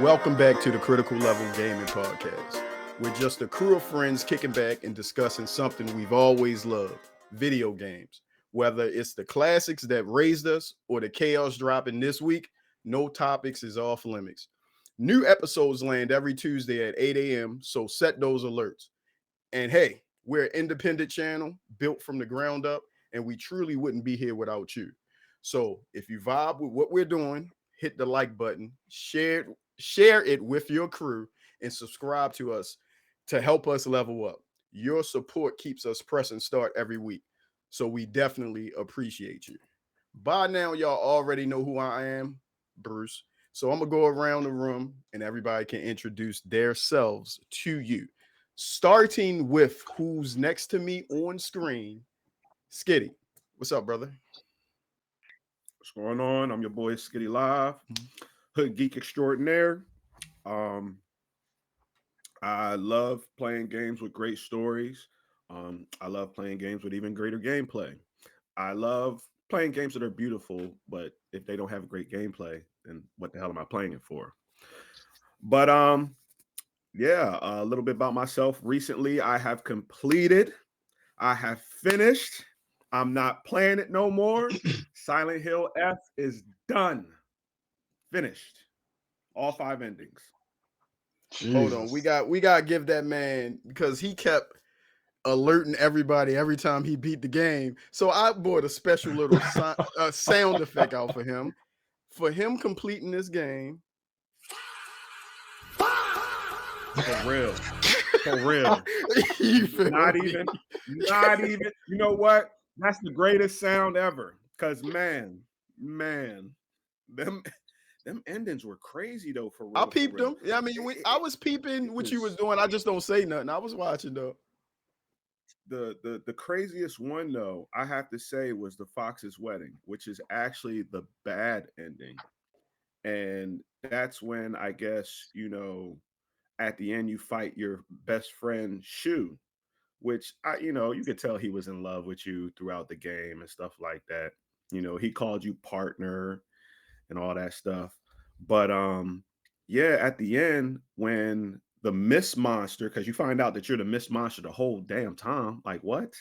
Welcome back to the Critical Level Gaming Podcast. We're just a crew of friends kicking back and discussing something we've always loved, video games. Whether it's the classics that raised us or the chaos dropping this week, no topics is off limits. New episodes land every Tuesday at 8 a.m., so set those alerts. And hey, we're an independent channel built from the ground up, and we truly wouldn't be here without you. So if you vibe with what we're doing, hit the like button, share it with your crew, and subscribe to us to help us level up. Your support keeps us pressing start every week. So we definitely appreciate you. By now, y'all already know who I am, Bruce. So I'm gonna go around the room and everybody can introduce themselves to you. Starting with who's next to me on screen, Skitty. What's up, brother? What's going on? I'm your boy Skitty Live, Hood Geek Extraordinaire. I love playing games with great stories. I love playing games with even greater gameplay. I love playing games that are beautiful, but if they don't have great gameplay, then what the hell am I playing it for? But yeah, a little bit about myself. Recently, I have finished. I'm not playing it no more. Silent Hill F is done. Finished. All 5 endings. Hold on. We got to give that man because he kept alerting everybody every time he beat the game. So I bought a special little sound effect out for him. For him completing this game. For real. For real. Not even. You know what? That's the greatest sound ever. Because man, them endings were crazy though. For real, I peeped for real. them. Yeah, I mean, I was peeping what you was doing. I just don't say nothing. I was watching though. The craziest one though, I have to say, was the Fox's wedding, which is actually the bad ending. And that's when I guess, at the end you fight your best friend Shu, which you could tell he was in love with you throughout the game and stuff like that. He called you partner and all that stuff. But yeah, at the end when the Mist Monster, because you find out that you're the Mist Monster the whole damn time. Like what?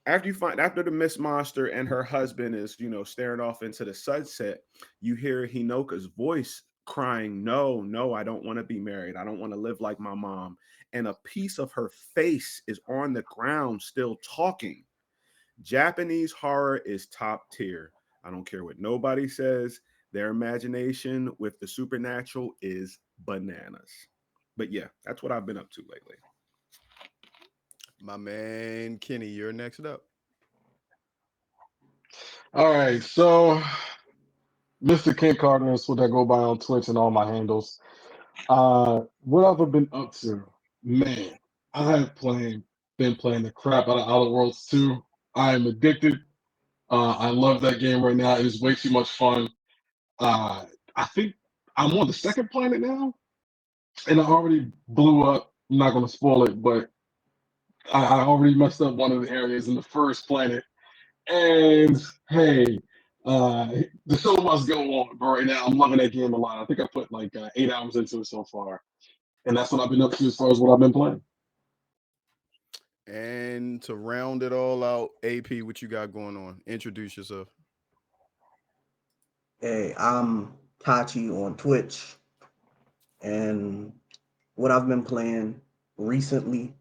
After the Mist Monster and her husband is, staring off into the sunset, you hear Hinoka's voice crying, "No, no, I don't want to be married. I don't want to live like my mom." And a piece of her face is on the ground still talking. Japanese horror is top tier. I don't care what nobody says. Their imagination with the supernatural is bananas. But yeah, that's what I've been up to lately. My man Kenny, you're next up. All right, so Mr. Ken Carter is what I go by on Twitch and all my handles. What I've been up to, man, I have been playing the crap out of Outer Worlds 2. I am addicted. I love that game right now. It is way too much fun. Uh, I think I'm on the second planet now, and I already blew up. I'm not going to spoil it, but I already messed up one of the areas in the first planet. And hey, uh, the show must go on. But right now, I'm loving that game a lot. I think I put like 8 hours into it so far, and that's what I've been up to as far as what I've been playing. And to round it all out, AP, what you got going on? Introduce yourself. Hey, I'm Tachi on Twitch, and what I've been playing recently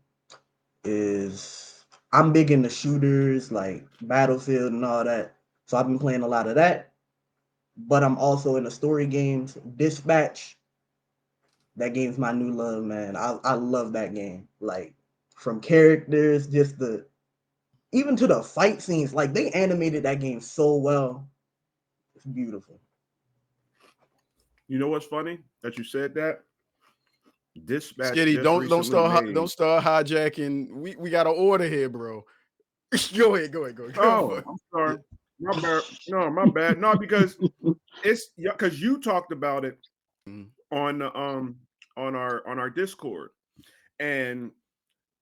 is I'm big into shooters like Battlefield and all that. So I've been playing a lot of that, but I'm also into story games. Dispatch, that game's my new love, man. I love that game. Like from characters, just the even to the fight scenes, like they animated that game so well. It's beautiful. You know what's funny that you said that? Dispatch Skitty, just recently don't made. start hijacking. We got an order here, bro. Go ahead. Oh, I'm sorry. My bad. No, my bad. No, because it's because you talked about it Mhm. on our Discord, and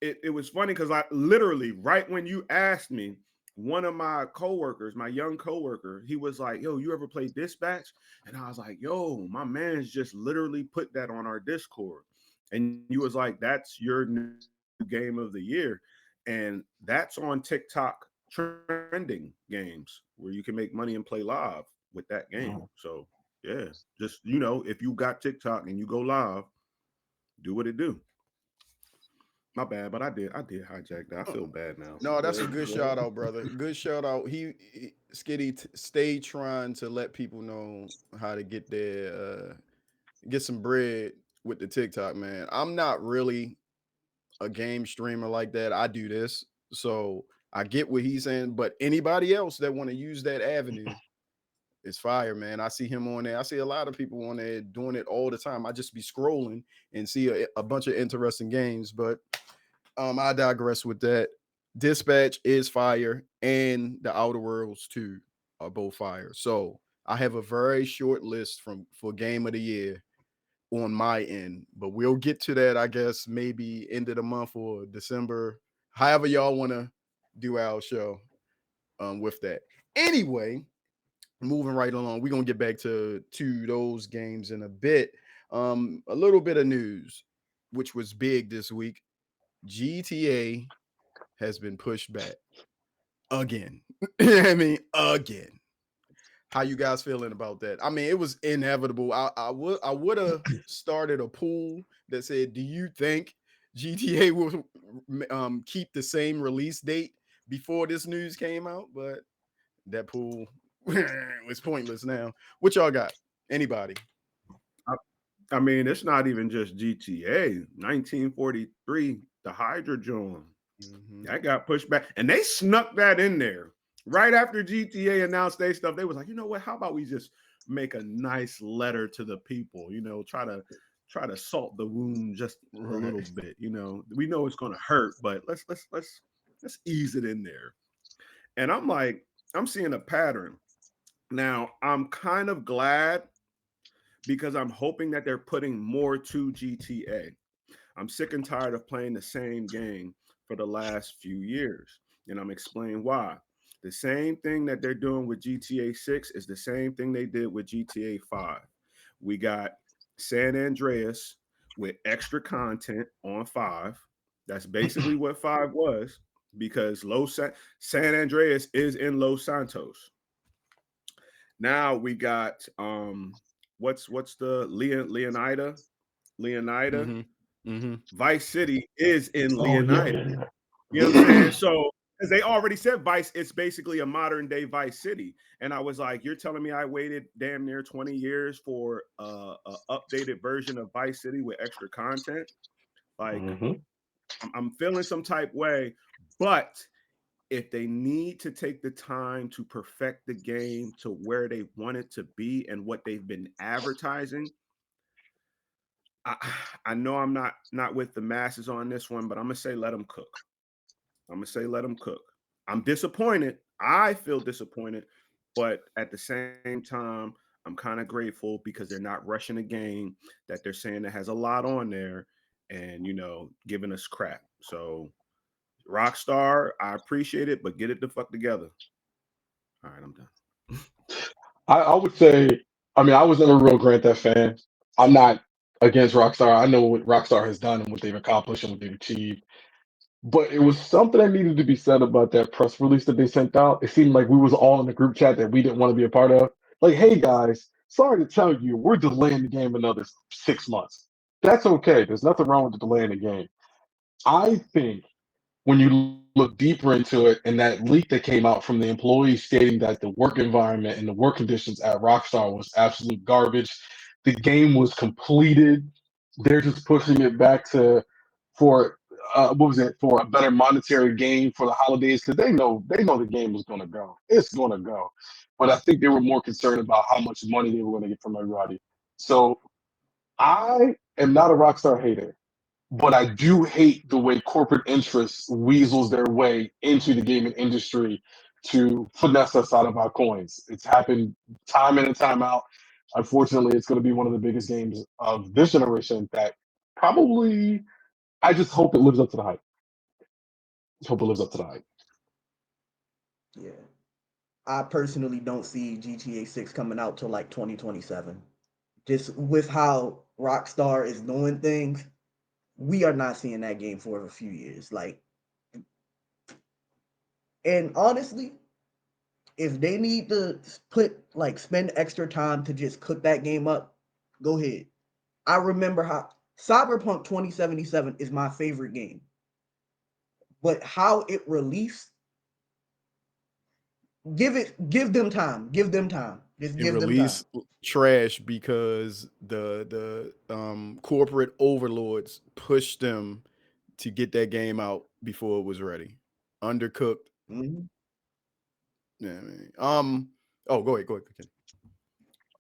it was funny because I literally right when you asked me, one of my coworkers, my young coworker, he was like, "Yo, you ever play Dispatch?" And I was like, "Yo, my man's just literally put that on our Discord." And you was like, "That's your new game of the year," and that's on TikTok trending games where you can make money and play live with that game. So yeah, just if you got TikTok and you go live, do what it do. My bad, but I did hijack that. I feel bad now. No, that's a Good, good good. shout out, brother. Good shout out. Skitty stayed trying to let people know how to get some bread with the TikTok, man. I'm not really a game streamer like that. I do this. So I get what he's saying, but anybody else that want to use that avenue is fire, man. I see him on there. I see a lot of people on there doing it all the time. I just be scrolling and see a bunch of interesting games, but I digress with that. Dispatch is fire, and the Outer Worlds too are both fire. So I have a very short list for Game of the Year on my end, but we'll get to that, I guess, maybe end of the month or December, however y'all want to do our show with that. Anyway, moving right along, we're gonna get back to those games in a bit. A little bit of news, which was big this week. GTA has been pushed back again. I mean, again. How you guys feeling about that? I mean, it was inevitable. I would have started a pool that said, "Do you think GTA will keep the same release date before this news came out?" But that pool was pointless now. What y'all got? Anybody? I, I mean, it's not even just GTA. 1943, the Hydrodrome, Mm-hmm. that got pushed back, and they snuck that in there right after GTA announced their stuff. They was like, you know what? How about we just make a nice letter to the people? Try to salt the wound just a Right. little bit. We know it's going to hurt, but let's ease it in there. And I'm like, I'm seeing a pattern now. I'm kind of glad because I'm hoping that they're putting more to GTA. I'm sick and tired of playing the same game for the last few years. And I'm explaining why. The same thing that they're doing with GTA 6 is the same thing they did with GTA 5. We got San Andreas with extra content on 5. That's basically what 5 was because San Andreas is in Los Santos. Now we got what's the Leonida? Mm-hmm. Mm-hmm. Vice City is in Oh yeah, Leonida. yeah, You know what I'm saying? yeah. So, as they already said, Vice, it's basically a modern day Vice City. And I was like, you're telling me I waited damn near 20 years for a updated version of Vice City with extra content? Like, Hmm. I'm feeling some type way. But if they need to take the time to perfect the game to where they want it to be and what they've been advertising, I, I know I'm not with the masses on this one, but I'm gonna say let them cook. I'm gonna say let them cook. I'm disappointed. I feel disappointed, but at the same time, I'm kind of grateful because they're not rushing a game that they're saying that has a lot on there and giving us crap. So Rockstar, I appreciate it, but get it the fuck together. All right, I'm done. I would say, I mean, I was never a real Grand Theft fan. I'm not against Rockstar. I know what Rockstar has done and what they've accomplished and what they've achieved. But it was something that needed to be said about that press release that they sent out. It seemed like we was all in the group chat that we didn't want to be a part of. Like, hey guys, sorry to tell you, we're delaying the game another 6 months. That's okay. There's nothing wrong with delaying the game. I think when you look deeper into it and that leak that came out from the employees stating that the work environment and the work conditions at Rockstar was absolute garbage, the game was completed. They're just pushing it back to for what was it, for a better monetary gain for the holidays because they know the game is going to go. It's going to go. But I think they were more concerned about how much money they were going to get from everybody. So I am not a Rockstar hater, but I do hate the way corporate interests weasels their way into the gaming industry to finesse us out of our coins. It's happened time in and time out. Unfortunately, it's going to be one of the biggest games of this generation that probably, I just hope it lives up to the hype. Just hope it lives up to the hype. Yeah. I personally don't see GTA 6 coming out till like 2027. Just with how Rockstar is doing things, we are not seeing that game for a few years. Like, and honestly, if they need to spend extra time to just cook that game up, go ahead. I remember how Cyberpunk 2077 is my favorite game, but how it released, give them time, just It give them time. released trash because the corporate overlords pushed them to get that game out before it was ready. Undercooked. Mhm. Yeah, I mean, oh, go ahead. Continue.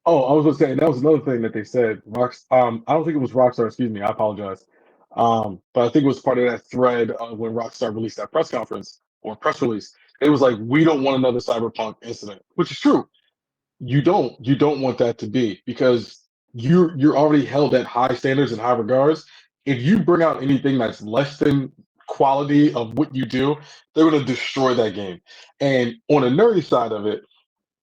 Oh, I was gonna say that was another thing that they said. I don't think it was Rockstar. Excuse me, I apologize. But I think it was part of that thread when Rockstar released that press conference or press release. It was like, we don't want another Cyberpunk incident, which is true. You don't want that to be, because you're already held at high standards and high regards. If you bring out anything that's less than quality of what you do, they're gonna destroy that game. And on a nerdy side of it,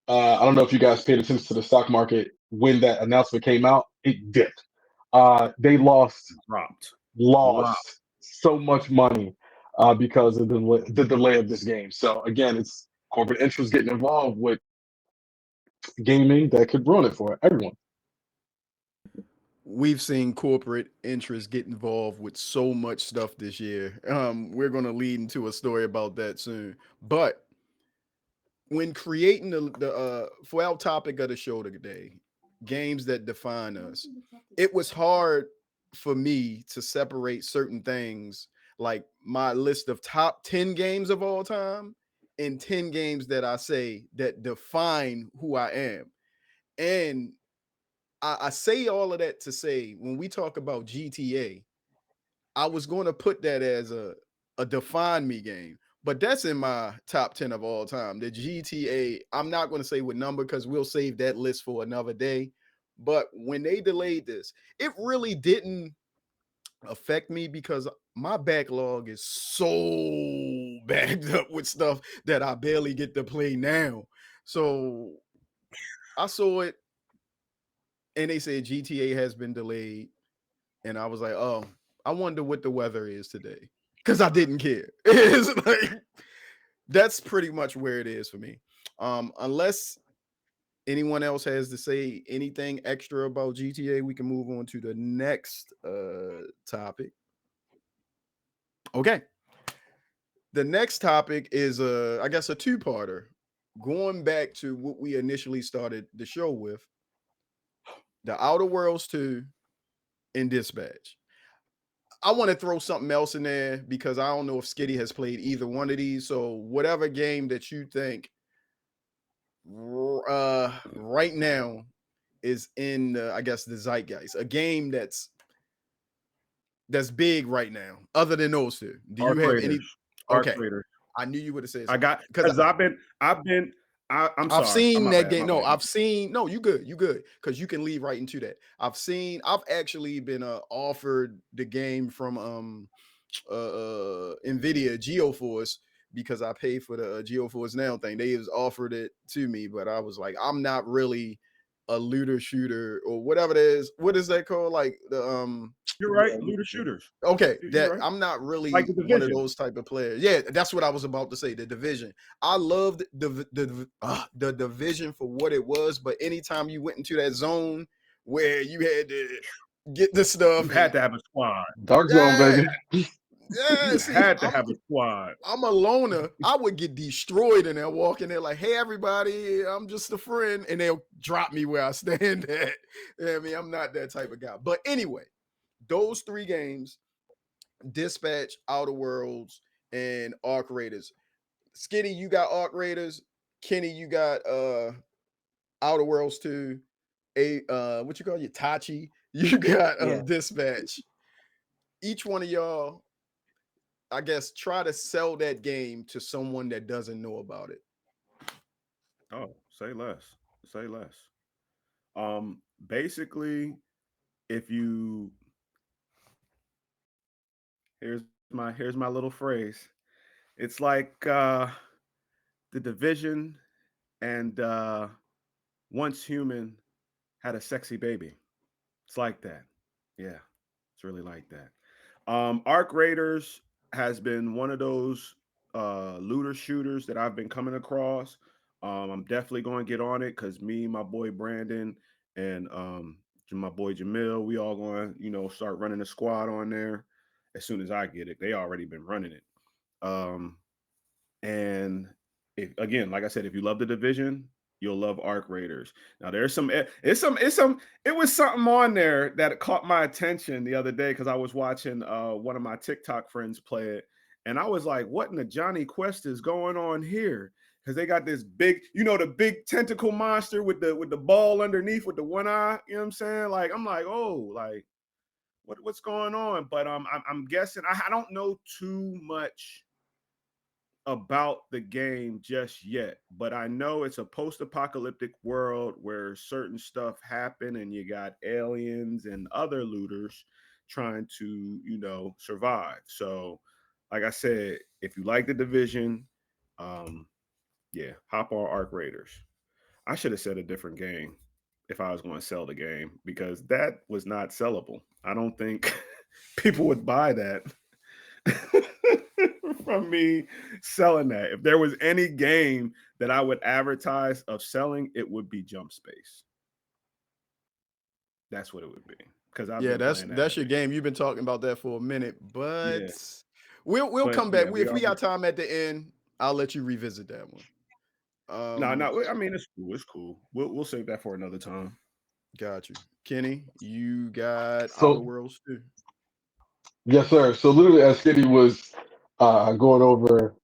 I don't know if you guys paid attention to the stock market when that announcement came out. It dipped. They Dropped. Dropped. lost so much money because of the delay of this game. So again, it's corporate interests getting involved with gaming that could ruin it for everyone. We've seen corporate interests get involved with so much stuff this year. We're going to lead into a story about that soon. But when creating the for our topic of the show today, games that define us, it was hard for me to separate certain things, like my list of top 10 games of all time and 10 games that I say that define who I am. And I say all of that to say, when we talk about GTA, I was going to put that as a define me game, but that's in my top 10 of all time. The GTA, I'm not going to say what number because we'll save that list for another day. But when they delayed this, it really didn't affect me because my backlog is so backed up with stuff that I barely get to play now. So I saw it and they said GTA has been delayed. And I was like, oh, I wonder what the weather is today. Because I didn't care. It's like that's pretty much where it is for me. Unless anyone else has to say anything extra about GTA, we can move on to the next topic. Okay. The next topic is I guess a two-parter. Going back to what we initially started the show with, the Outer Worlds 2 and Dispatch. I want to throw something else in there because I don't know if Skitty has played either one of these. So whatever game that you think right now is in I guess the zeitgeist, a game that's big right now, other than those two. Do you Arc have Raiders. any? Arc Okay, Raiders. I knew you would have said I something got because because I'm I've sorry. seen My that bad. game. My No, bad. I've seen. No, you good. You good. Because you can lead right into that. I've actually been offered the game from Nvidia GeoForce because I pay for the GeoForce Now thing. They has offered it to me, but I was like, I'm not really a looter shooter or whatever it is. What is that called? Like the You're right. Yeah, Looter shooters. okay, You're that right. I'm not Like really the one of division. those type of players. Yeah, that's what I was about to say. The division. I loved the division for what it was, but anytime you went into that zone where you had to get the You stuff had and to have a squad. Dark Zone, yeah, baby. yeah. You See, had to have a squad. I'm a loner. I would get destroyed in there, walking there like, hey, everybody, I'm just a friend. And they'll drop me where I stand at. I mean, I'm not that type of guy. But anyway, those three games, Dispatch, Outer Worlds, and Arc Raiders. Skinny, you got Arc Raiders. Kenny, you got Outer Worlds 2. What you call you? Tachi. You got yeah. Dispatch. Each one of y'all, I guess, try to sell that game to someone that doesn't know about it. Oh, say less. Say less. Basically, if you here's my little phrase. It's like The Division and Once Human had a sexy baby. It's like that. Yeah, it's really like that. Arc Raiders has been one of those looter shooters that I've been coming across. I'm definitely going to get on it because me, my boy Brandon, and my boy Jamil, we all going to, start running a squad on there as soon as I get it. They already been running it. Um, and if, again, like I said, if you love the Division, you'll love Arc Raiders. Now there's it was something on there that caught my attention the other day because I was watching one of my TikTok friends play it, and I was like, what in the Johnny Quest is going on here? Because they got this big, the big tentacle monster with the ball underneath with the one eye. You know what I'm saying? Like, I'm like, oh, like what's going on? But I'm guessing I don't know too much about the game just yet, but I know it's a post-apocalyptic world where certain stuff happen and you got aliens and other looters trying to, survive. So, like I said, if you like the Division, um, yeah, hop on Arc Raiders. I should have said a different game if I was going to sell the game because that was not sellable. I don't think people would buy that from me selling that. If there was any game that I would advertise of selling, it would be Jump Space. That's what it would be because I've Yeah, been playing that that's your heavy. game. You've been talking about that for a minute, but Yeah, we'll but come back. yeah, If we got time at the end, I'll let you revisit that one. no, no. I mean, it's cool. It's cool. We'll save that for another time. Got you. Kenny, you got Outer So Worlds too. yes, sir. So literally, as Skitty was going over,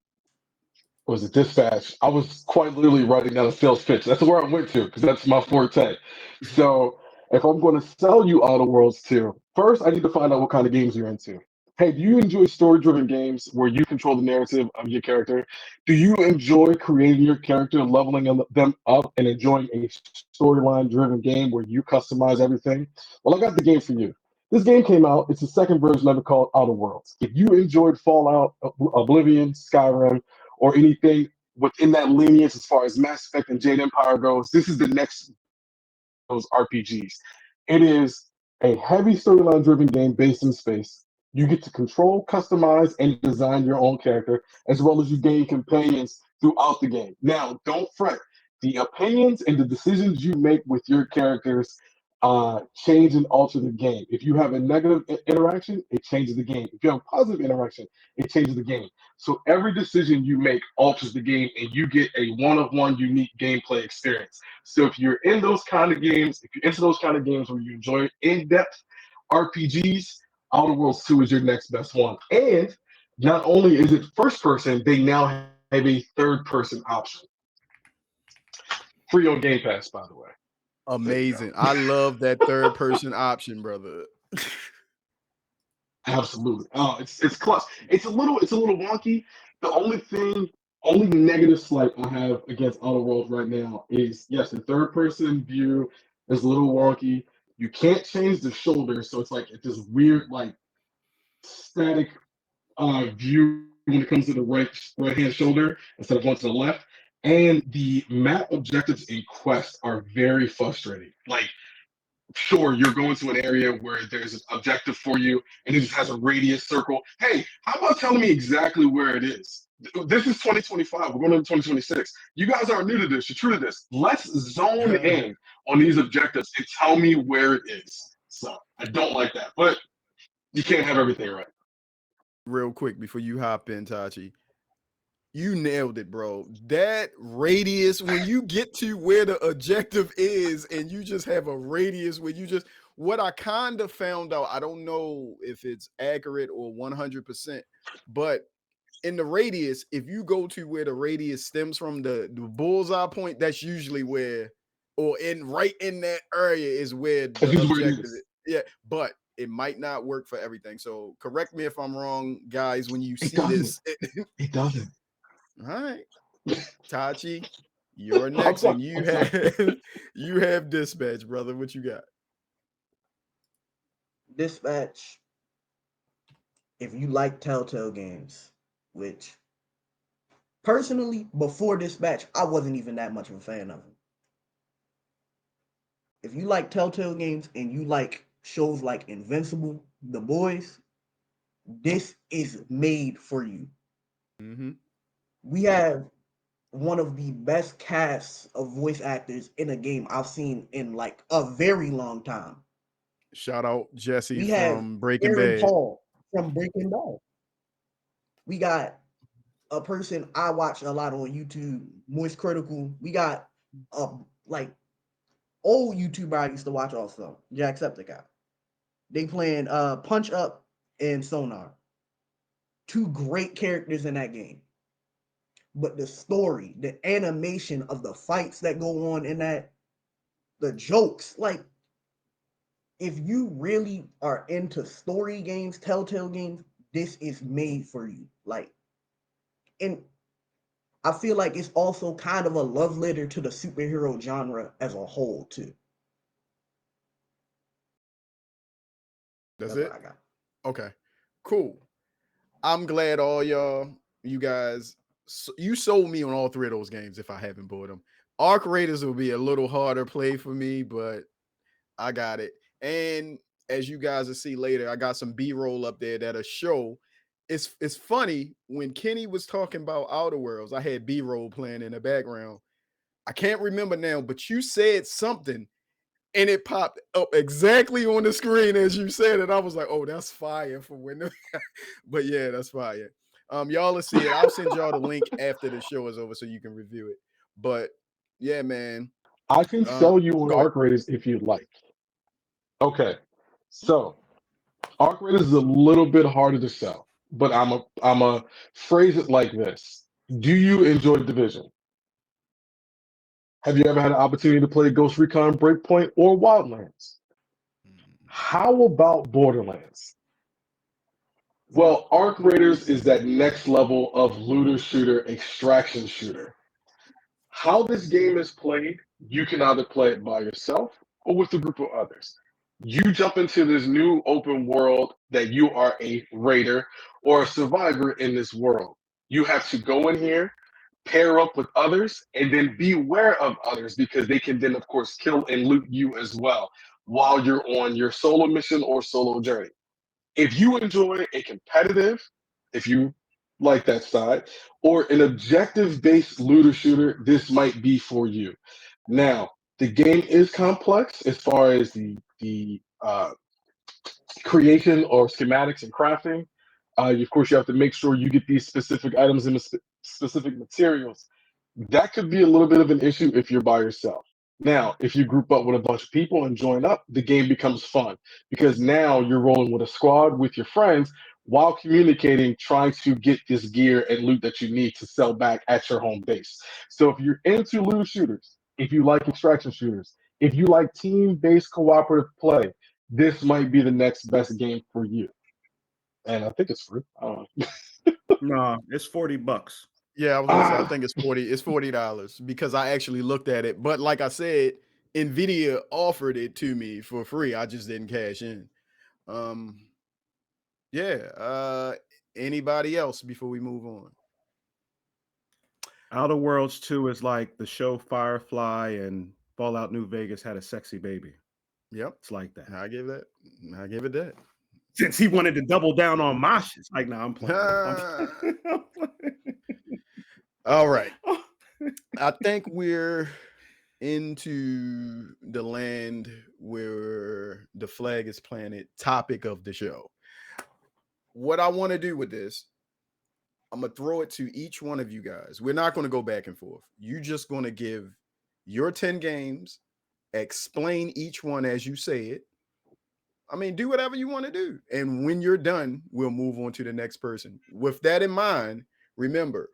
was it dispatch? I was quite literally writing down a sales pitch. That's where I went to because that's my forte. So if I'm going to sell you Outer Worlds 2, first I need to find out what kind of games you're into. Hey, do you enjoy story-driven games where you control the narrative of your character? Do you enjoy creating your character, leveling them up, and enjoying a storyline-driven game where you customize everything? Well, I got the game for you. This game came out. It's the second version of it called Outer Worlds. If you enjoyed Fallout, Oblivion, Skyrim, or anything within that lineage as far as Mass Effect and Jade Empire goes, this is the next those RPGs. It is a heavy storyline driven game based in space. You get to control, customize, and design your own character, as well as you gain companions throughout the game. Now, don't fret. The opinions and the decisions you make with your characters change and alter the game. If you have a negative interaction, it changes the game. If you have a positive interaction, it changes the game. So every decision you make alters the game, and you get a one-of-one unique gameplay experience. So if you're in those kind of games, if you're into those kind of games where you enjoy in-depth RPGs, Outer Worlds 2 is your next best one. And not only is it first person, they now have a third person option. Free on Game Pass, by the way. There you go. Amazing. I love that third person option, brother. Absolutely. Oh, it's clutch. It's a little wonky. The only negative slight I have against Outer Worlds right now is yes, the third person view is a little wonky. You can't change the shoulder, so it's like it's this weird like static view when it comes to the right hand shoulder instead of going to the left. And the map objectives in Quest are very frustrating. Like sure, you're going to an area where there's an objective for you and it just has a radius circle. Hey, how about telling me exactly where it is? This is 2025. We're going into 2026. You guys aren't new to this. You're true to this. Let's zone in on these objectives and tell me where it is. So I don't like that, but you can't have everything right. Real quick before you hop in, Tachi. You nailed it, bro. That radius, when you get to where the objective is and you just have a radius where you just, what I kind of found out, I don't know if it's accurate or 100%, but in the radius, if you go to where the radius stems from, the bullseye point, that's usually where, or in right in that area is where This the is where it objective is. is. Yeah, but it might not work for everything. So correct me if I'm wrong, guys, when you It see doesn't. this. It doesn't. All right. Tachi, you're I'm next, sorry. and you I'm sorry. have you have dispatch, brother. What you got? Dispatch, if you like Telltale games, which Personally, before this batch, I wasn't even that much of a fan of him. If you like Telltale games and you like shows like Invincible, The Boys, this is made for you. Mm-hmm. We have one of the best casts of voice actors in a game I've seen in like a very long time. Shout out Jesse We have from Breaking Aaron Bad. Paul from Breaking Bad. We got a person I watch a lot on YouTube, Moist Critical. We got like old YouTuber I used to watch also, Jacksepticeye. They playing Punch Up and Sonar. Two great characters in that game. But the story, the animation of the fights that go on in that, the jokes, like if you really are into story games, Telltale games, this is made for you. Like, and I feel like it's also kind of a love letter to the superhero genre as a whole, too. That's That's what it? I got. Okay, cool. I'm glad you guys, you sold me on all three of those games if I haven't bought them. Arc Raiders will be a little harder play for me, but I got it. And as you guys will see later, I got some B-roll up there that'll show. It's funny when Kenny was talking about Outer Worlds, I had B-roll playing in the background. I can't remember now, but you said something and it popped up exactly on the screen as you said it. I was like, oh, that's fire for when. But yeah, that's fire. Y'all will see it. I'll send y'all the link after the show is over so you can review it. But yeah, man. I can sell you on Go ahead. Arc Raiders if you'd like. Okay, so Arc Raiders is a little bit harder to sell, but I'm a phrase it like this: do you enjoy Division? Have you ever had an opportunity to play Ghost Recon Breakpoint or Wildlands? How about Borderlands? Well, Arc Raiders is that next level of looter shooter, extraction shooter. How this game is played, you can either play it by yourself or with a group of others. You jump into this new open world that you are a raider or a survivor in this world. You have to go in here, pair up with others, and then beware of others because they can then, of course, kill and loot you as well while you're on your solo mission or solo journey. If you enjoy a competitive, if you like that side, or an objective based looter shooter, this might be for you. Now, the game is complex as far as the creation or schematics and crafting. Of course, you have to make sure you get these specific items and specific materials. That could be a little bit of an issue if you're by yourself. Now, if you group up with a bunch of people and join up, the game becomes fun because now you're rolling with a squad with your friends while communicating, trying to get this gear and loot that you need to sell back at your home base. So if you're into loot shooters, if you like extraction shooters, if you like team-based cooperative play, this might be the next best game for you. And I think it's free. I don't know. No, it's $40. Yeah, I was gonna say I think it's $40 because I actually looked at it. But like I said, Nvidia offered it to me for free. I just didn't cash in. Um yeah. Anybody else before we move on? Outer Worlds 2 is like the show Firefly and Fallout New Vegas had a sexy baby. Yep. It's like that. I give that. I give it that. Since he wanted to double down on my shit. Like, no, I'm playing. I'm playing. All right. I think we're into the land where the flag is planted topic of the show. What I want to do with this, I'm going to throw it to each one of you guys. We're not going to go back and forth. You're just going to give your 10 games, explain each one as you say it. I mean, do whatever you want to do. And when you're done, we'll move on to the next person. With that in mind, remember,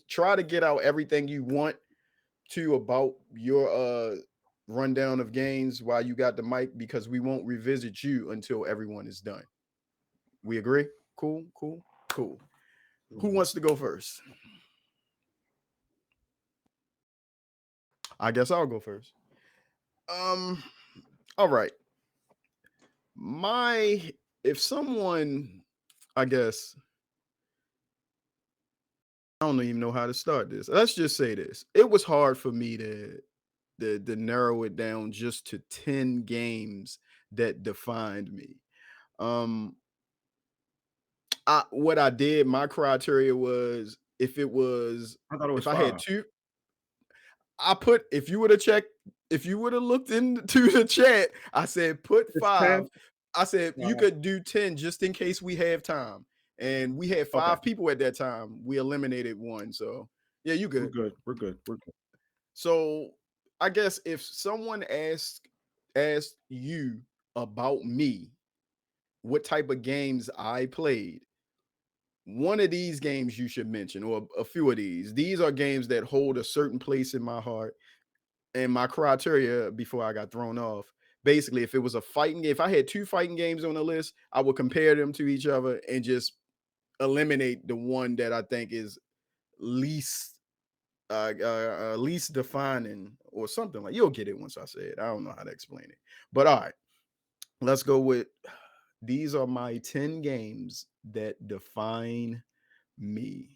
try to get out everything you want to about your rundown of games while you got the mic because we won't revisit you until everyone is done. We agree? Cool. Who wants to go first? I guess I'll go first. All right. If someone, I guess, I don't even know how to start this. Let's just say this. It was hard for me to narrow it down just to 10 games that defined me. Um what I did, my criteria was I thought it was if I had 5. two, I put if you would have checked, if you would have looked into the chat, I said put It's 5. 10. I said you Wow. could do 10 just in case we have time. And we had Okay, 5 people at that time. We eliminated one. So yeah, you we're good. good. We're good. We're good. So I guess if someone asked you about me, what type of games I played, one of these games you should mention, or a few of these. These are games that hold a certain place in my heart. And my criteria before I got thrown off, basically, if it was a fighting game, if I had 2 fighting games on the list, I would compare them to each other and just eliminate the one that I think is least least defining or something. Like, you'll get it once I say it. I don't know how to explain it. But all right, let's go with these are my 10 games that define me.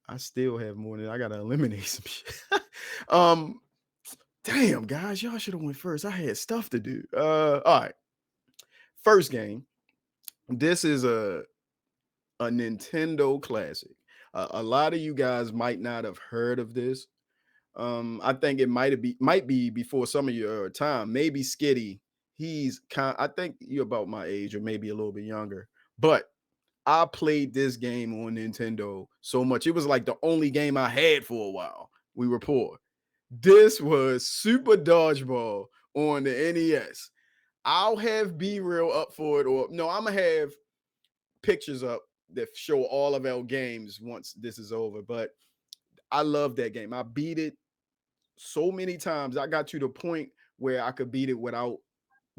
I still have more than I gotta eliminate some shit. um Damn, guys, y'all should have went first. I had stuff to do. All right. First game. This is a Nintendo classic. A lot of you guys might not have heard of this. I think it might be before some of your time. Maybe Skitty. I think you're about my age or maybe a little bit younger. But I played this game on Nintendo so much. It was like the only game I had for a while. We were poor. This was Super Dodgeball on the NES. I'll have B Real up for it, or no, I'm gonna have pictures up that show all of our games once this is over. But I love that game. I beat it so many times. I got to the point where I could beat it without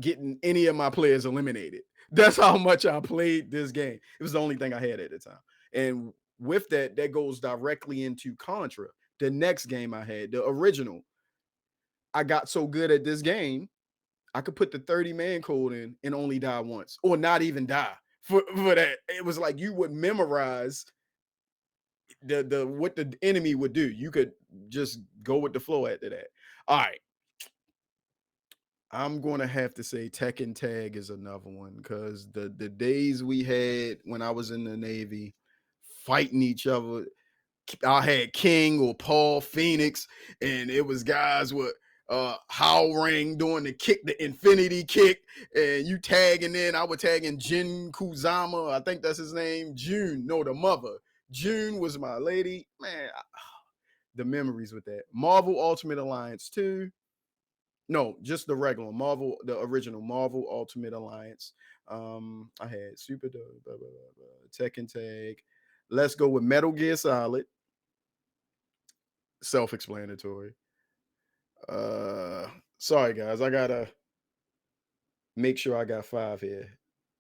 getting any of my players eliminated. That's how much I played this game. It was the only thing I had at the time. And with that, that goes directly into Contra, the next game I had, the original. I got so good at this game, I could put the 30-man code in and only die once, or not even die for that. It was like you would memorize the what the enemy would do. You could just go with the flow after that. All right. I'm gonna have to say Tekken Tag is another one because the days we had when I was in the Navy fighting each other, I had King or Paul Phoenix, and it was guys with How Ring doing the infinity kick, and you tagging in. I was tagging Jin Kuzama, I think that's his name. June, no, the mother. June was my lady. Man, the memories with that. Marvel Ultimate Alliance 2. No, just the regular Marvel, the original Marvel Ultimate Alliance. I had Tekken Tag. Let's go with Metal Gear Solid. Self-explanatory. Sorry guys, I gotta make sure I got 5 here.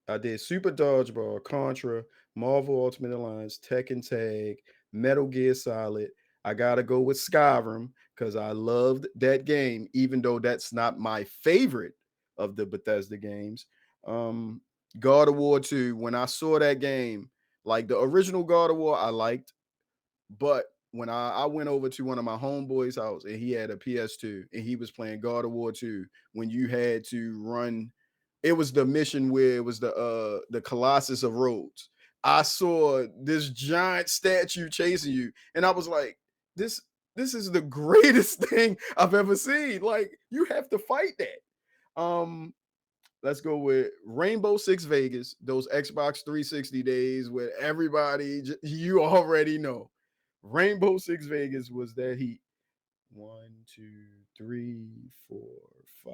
I did Super Dodgeball, Contra, Marvel Ultimate Alliance, Tekken Tag, Metal Gear Solid. I gotta go with Skyrim because I loved that game, even though that's not my favorite of the Bethesda games. Um, God of War 2, when I saw that game, like the original God of War, I liked. But when I went over to one of my homeboys' house and he had a PS2 and he was playing God of War 2, when you had to run, it was the mission where it was the Colossus of Rhodes. I saw this giant statue chasing you, and I was like, this is the greatest thing I've ever seen. Like, you have to fight that. Let's go with Rainbow Six Vegas, those Xbox 360 days where everybody, you already know. Rainbow Six Vegas was that heat. 1, 2, 3, 4, 5,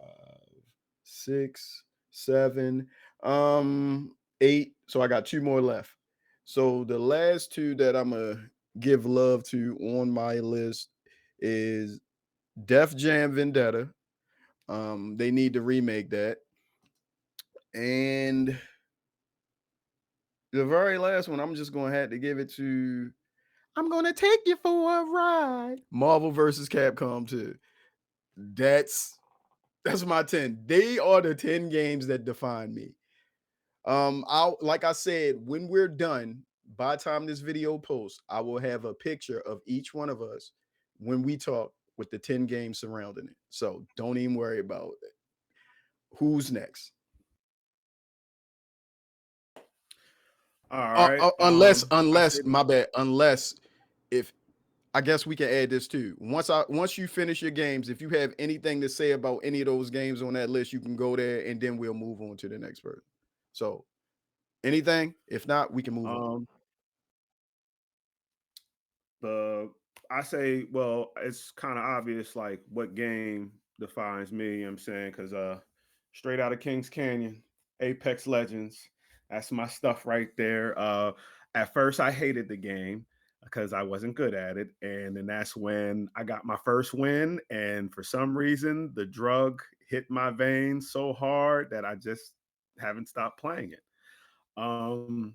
6, 7, 8. So I got 2 more left. So the last 2 that I'm gonna give love to on my list is Def Jam Vendetta. They need to remake that. And the very last one, I'm just gonna have to give it to I'm gonna take you for a ride. Marvel versus Capcom 2. That's my 10. They are the 10 games that define me. I'll like I said, when we're done, by the time this video posts, I will have a picture of each one of us when we talk with the 10 games surrounding it. So don't even worry about it. Who's next? All right. I say Unless my bad, unless if I guess we can add this too. Once you finish your games, if you have anything to say about any of those games on that list, you can go there and then we'll move on to the next person. So anything? If not, we can move on. um the I say, well, it's kind of obvious like what game defines me, you know what I'm saying? Because straight out of Kings Canyon, Apex Legends, that's my stuff right there. At first I hated the game because I wasn't good at it. And then that's when I got my first win. And for some reason, the drug hit my veins so hard that I just haven't stopped playing it. Um,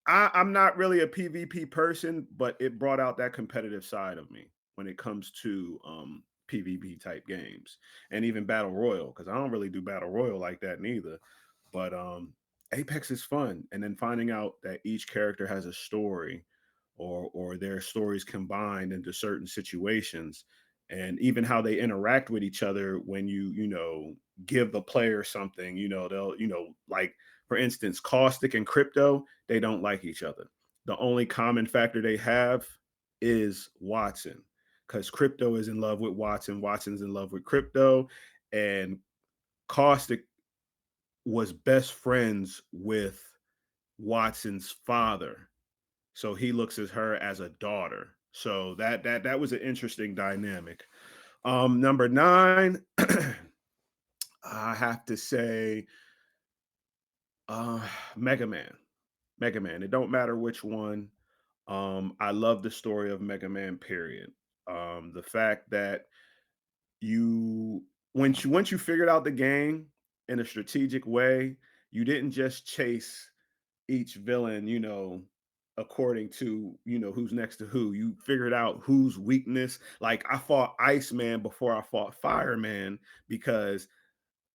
I'm not really a PvP person, but it brought out that competitive side of me when it comes to PvP type games and even battle royal, because I don't really do battle royal like that neither. But Apex is fun, and then finding out that each character has a story, or their stories combined into certain situations, and even how they interact with each other when you give the player something, they'll like for instance, Caustic and Crypto, they don't like each other. The only common factor they have is Watson, because Crypto is in love with Watson, Watson's in love with Crypto, and Caustic was best friends with Watson's father. So he looks at her as a daughter. So that was an interesting dynamic. Number 9, I have to say uh Mega Man. Mega Man. It don't matter which one. I love the story of Mega Man, period. The fact that you once you figured out the game in a strategic way, you didn't just chase each villain, according to, who's next to who. You figured out whose weakness. Like I fought Iceman before I fought Fireman because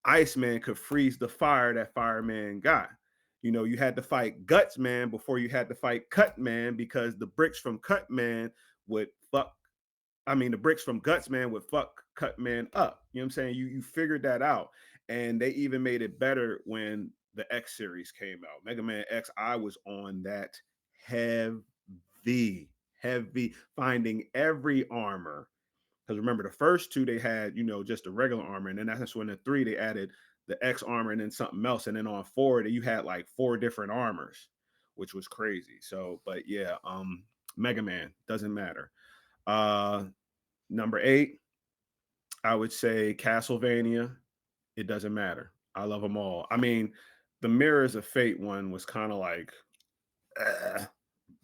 Iceman could freeze the fire that Fireman got. You had to fight Guts Man before you had to fight Cut Man because the bricks from Cut Man would fuck. I mean, the bricks from Guts Man would fuck Cut Man up. You know what I'm saying? You figured that out, and they even made it better when the X series came out. Mega Man X, I was on that heavy, heavy, finding every armor, because remember, the first two they had, just the regular armor, and then that's when the 3 they added the X armor and then something else, and then on 4 you had like 4 different armors, which was crazy. So, but yeah, Mega Man doesn't matter. Uh, Number 8, I would say Castlevania. It doesn't matter. I love them all. I mean, the Mirrors of Fate one was kind of like, eh,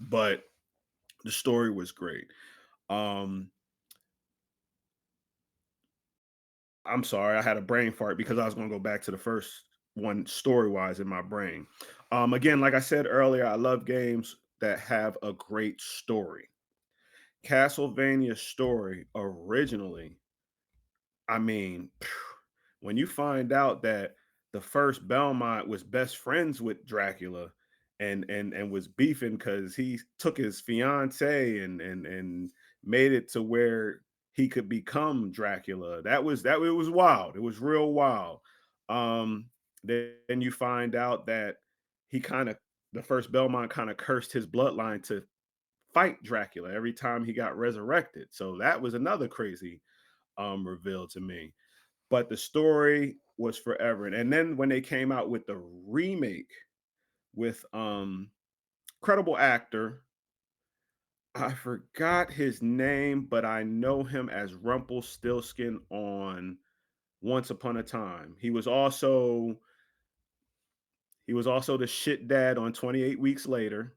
but the story was great. Um, I'm sorry, I had a brain fart because I was going to go back to the first one story wise in my brain. Again, like I said earlier, I love games that have a great story. Castlevania's story originally, I mean, when you find out that the first Belmont was best friends with Dracula and was beefing because he took his fiance and made it to where he could become Dracula. It was wild. It was real wild. Then you find out that he kind of the first Belmont kind of cursed his bloodline to fight Dracula every time he got resurrected. So that was another crazy reveal to me, but the story was forever. And then when they came out with the remake with credible actor, I forgot his name, but I know him as Rumpelstiltskin on Once Upon a Time. He was also the shit dad on 28 Weeks Later.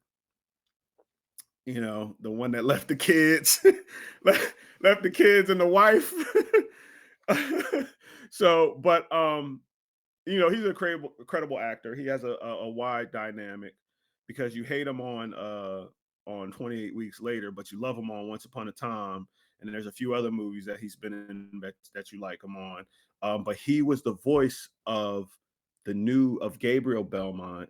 The one that left the kids, left the kids and the wife. So, but he's a credible actor. He has a wide dynamic because you hate him on 28 Weeks Later, but you love him on Once Upon a Time, and there's a few other movies that he's been in that you like him on. But he was the voice of Gabriel Belmont,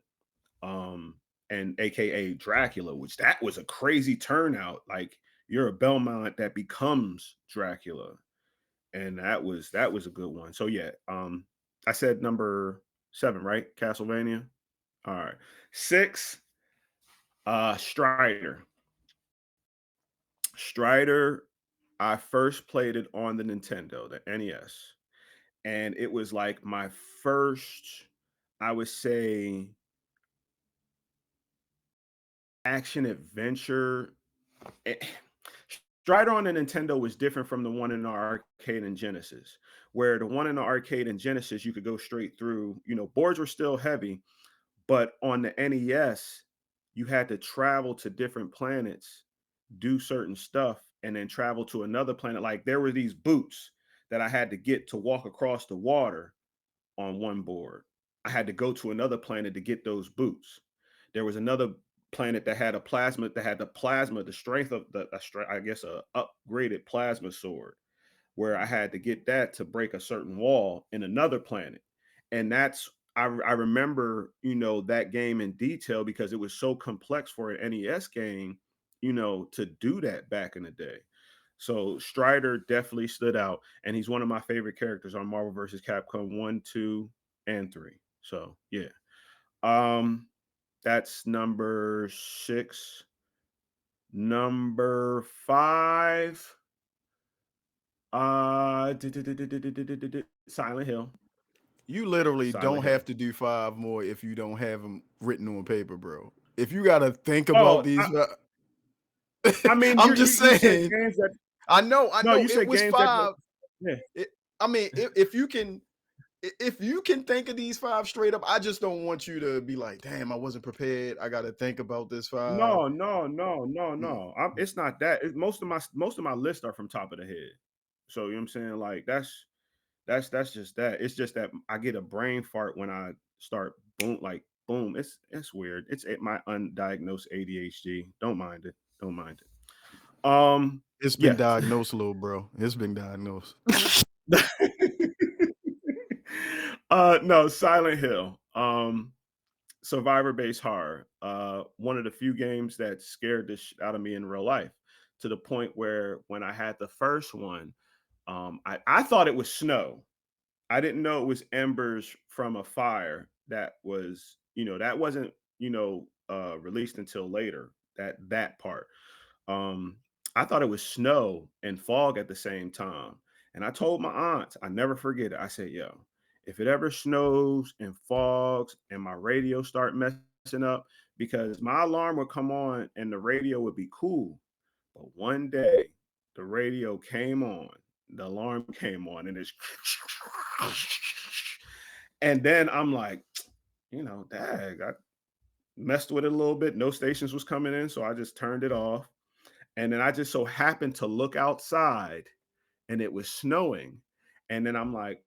um, and AKA Dracula, which that was a crazy turnout. Like you're a Belmont that becomes Dracula, and that was a good one. So yeah, I said number 7, right? Castlevania. All right, 6, Strider. Strider, I first played it on the Nintendo, the NES, and it was like my first, I would say, action adventure. Strider on the Nintendo was different from the one in the arcade and Genesis, where the one in the arcade and Genesis you could go straight through. You know, boards were still heavy, but on the NES, you had to travel to different planets, do certain stuff, and then travel to another planet. Like there were these boots that I had to get to walk across the water on one board. I had to go to another planet to get those boots. There was another planet that had the strength of I guess a upgraded plasma sword, where I had to get that to break a certain wall in another planet. And I remember, that game in detail because it was so complex for an NES game, to do that back in the day. So Strider definitely stood out, and he's one of my favorite characters on Marvel vs. Capcom 1, 2, and 3. So yeah. That's number 6. Number 5. Silent Hill. You literally Silent don't Hill. have to do 5 more if you don't have them written on paper, bro. If you gotta think Oh, about these, I mean, I'm you just said saying. games that I know. no, you It said was games that 5. yeah. I mean, if you can think of these 5 straight up, I just don't want you to be like, damn, I wasn't prepared. I got to think about this 5. No. It's not that. Most of my lists are from top of the head. So you know what I'm saying? Like that's just that. It's just that I get a brain fart when I start boom. It's weird. It's my undiagnosed ADHD. Don't mind it. Don't mind it. It's been Yeah. diagnosed, little bro. It's been diagnosed. No, Silent Hill. Survivor based horror. One of the few games that scared the shit out of me in real life, to the point where when I had the first one, I thought it was snow. I didn't know it was embers from a fire that was, that wasn't, released until later. That part. Um, I thought it was snow and fog at the same time. And I told my aunt, I never forget it. I said, yo, if it ever snows and fogs and my radio start messing up, because my alarm would come on and the radio would be cool. But one day the radio came on, the alarm came on, and it's and then I'm like, dag, I messed with it a little bit. No stations was coming in, so I just turned it off. And then I just so happened to look outside and it was snowing. And then I'm like,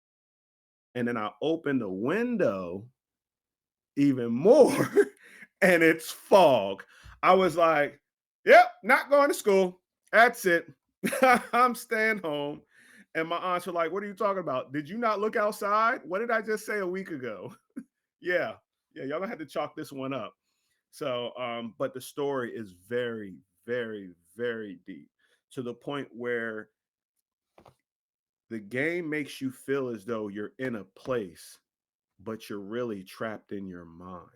and then I opened the window even more and it's fog. I was like, yep, not going to school. That's it. I'm staying home. And my aunts were like, what are you talking about? Did you not look outside? What did I just say a week ago? Yeah, y'all gonna have to chalk this one up. So, but the story is very, very, very deep, to the point where the game makes you feel as though you're in a place, but you're really trapped in your mind.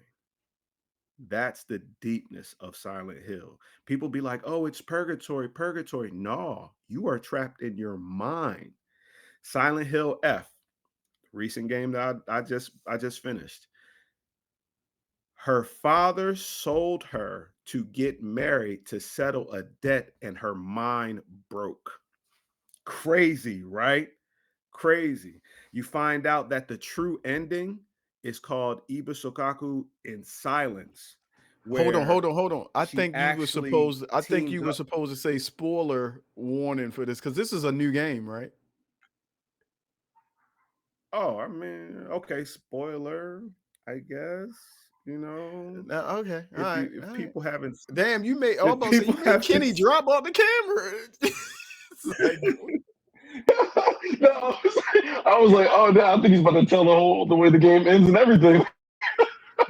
That's the deepness of Silent Hill. People be like, oh, it's purgatory, purgatory. No, you are trapped in your mind. Silent Hill F, recent game that I just finished. Her father sold her to get married to settle a debt, and her mind broke. Crazy, right? Crazy. You find out that the true ending is called Iba Sokaku in Silence, Hold where on. I she think you were actually supposed teams up. to say spoiler warning for this, because this is a new game, right? Oh, I mean, okay, spoiler, I guess. Okay, all right, If all right. people haven't Damn, you made. if people You made haven't Kenny drop off the camera. It's like, No, I was like, oh, I think he's about to tell the way the game ends and everything.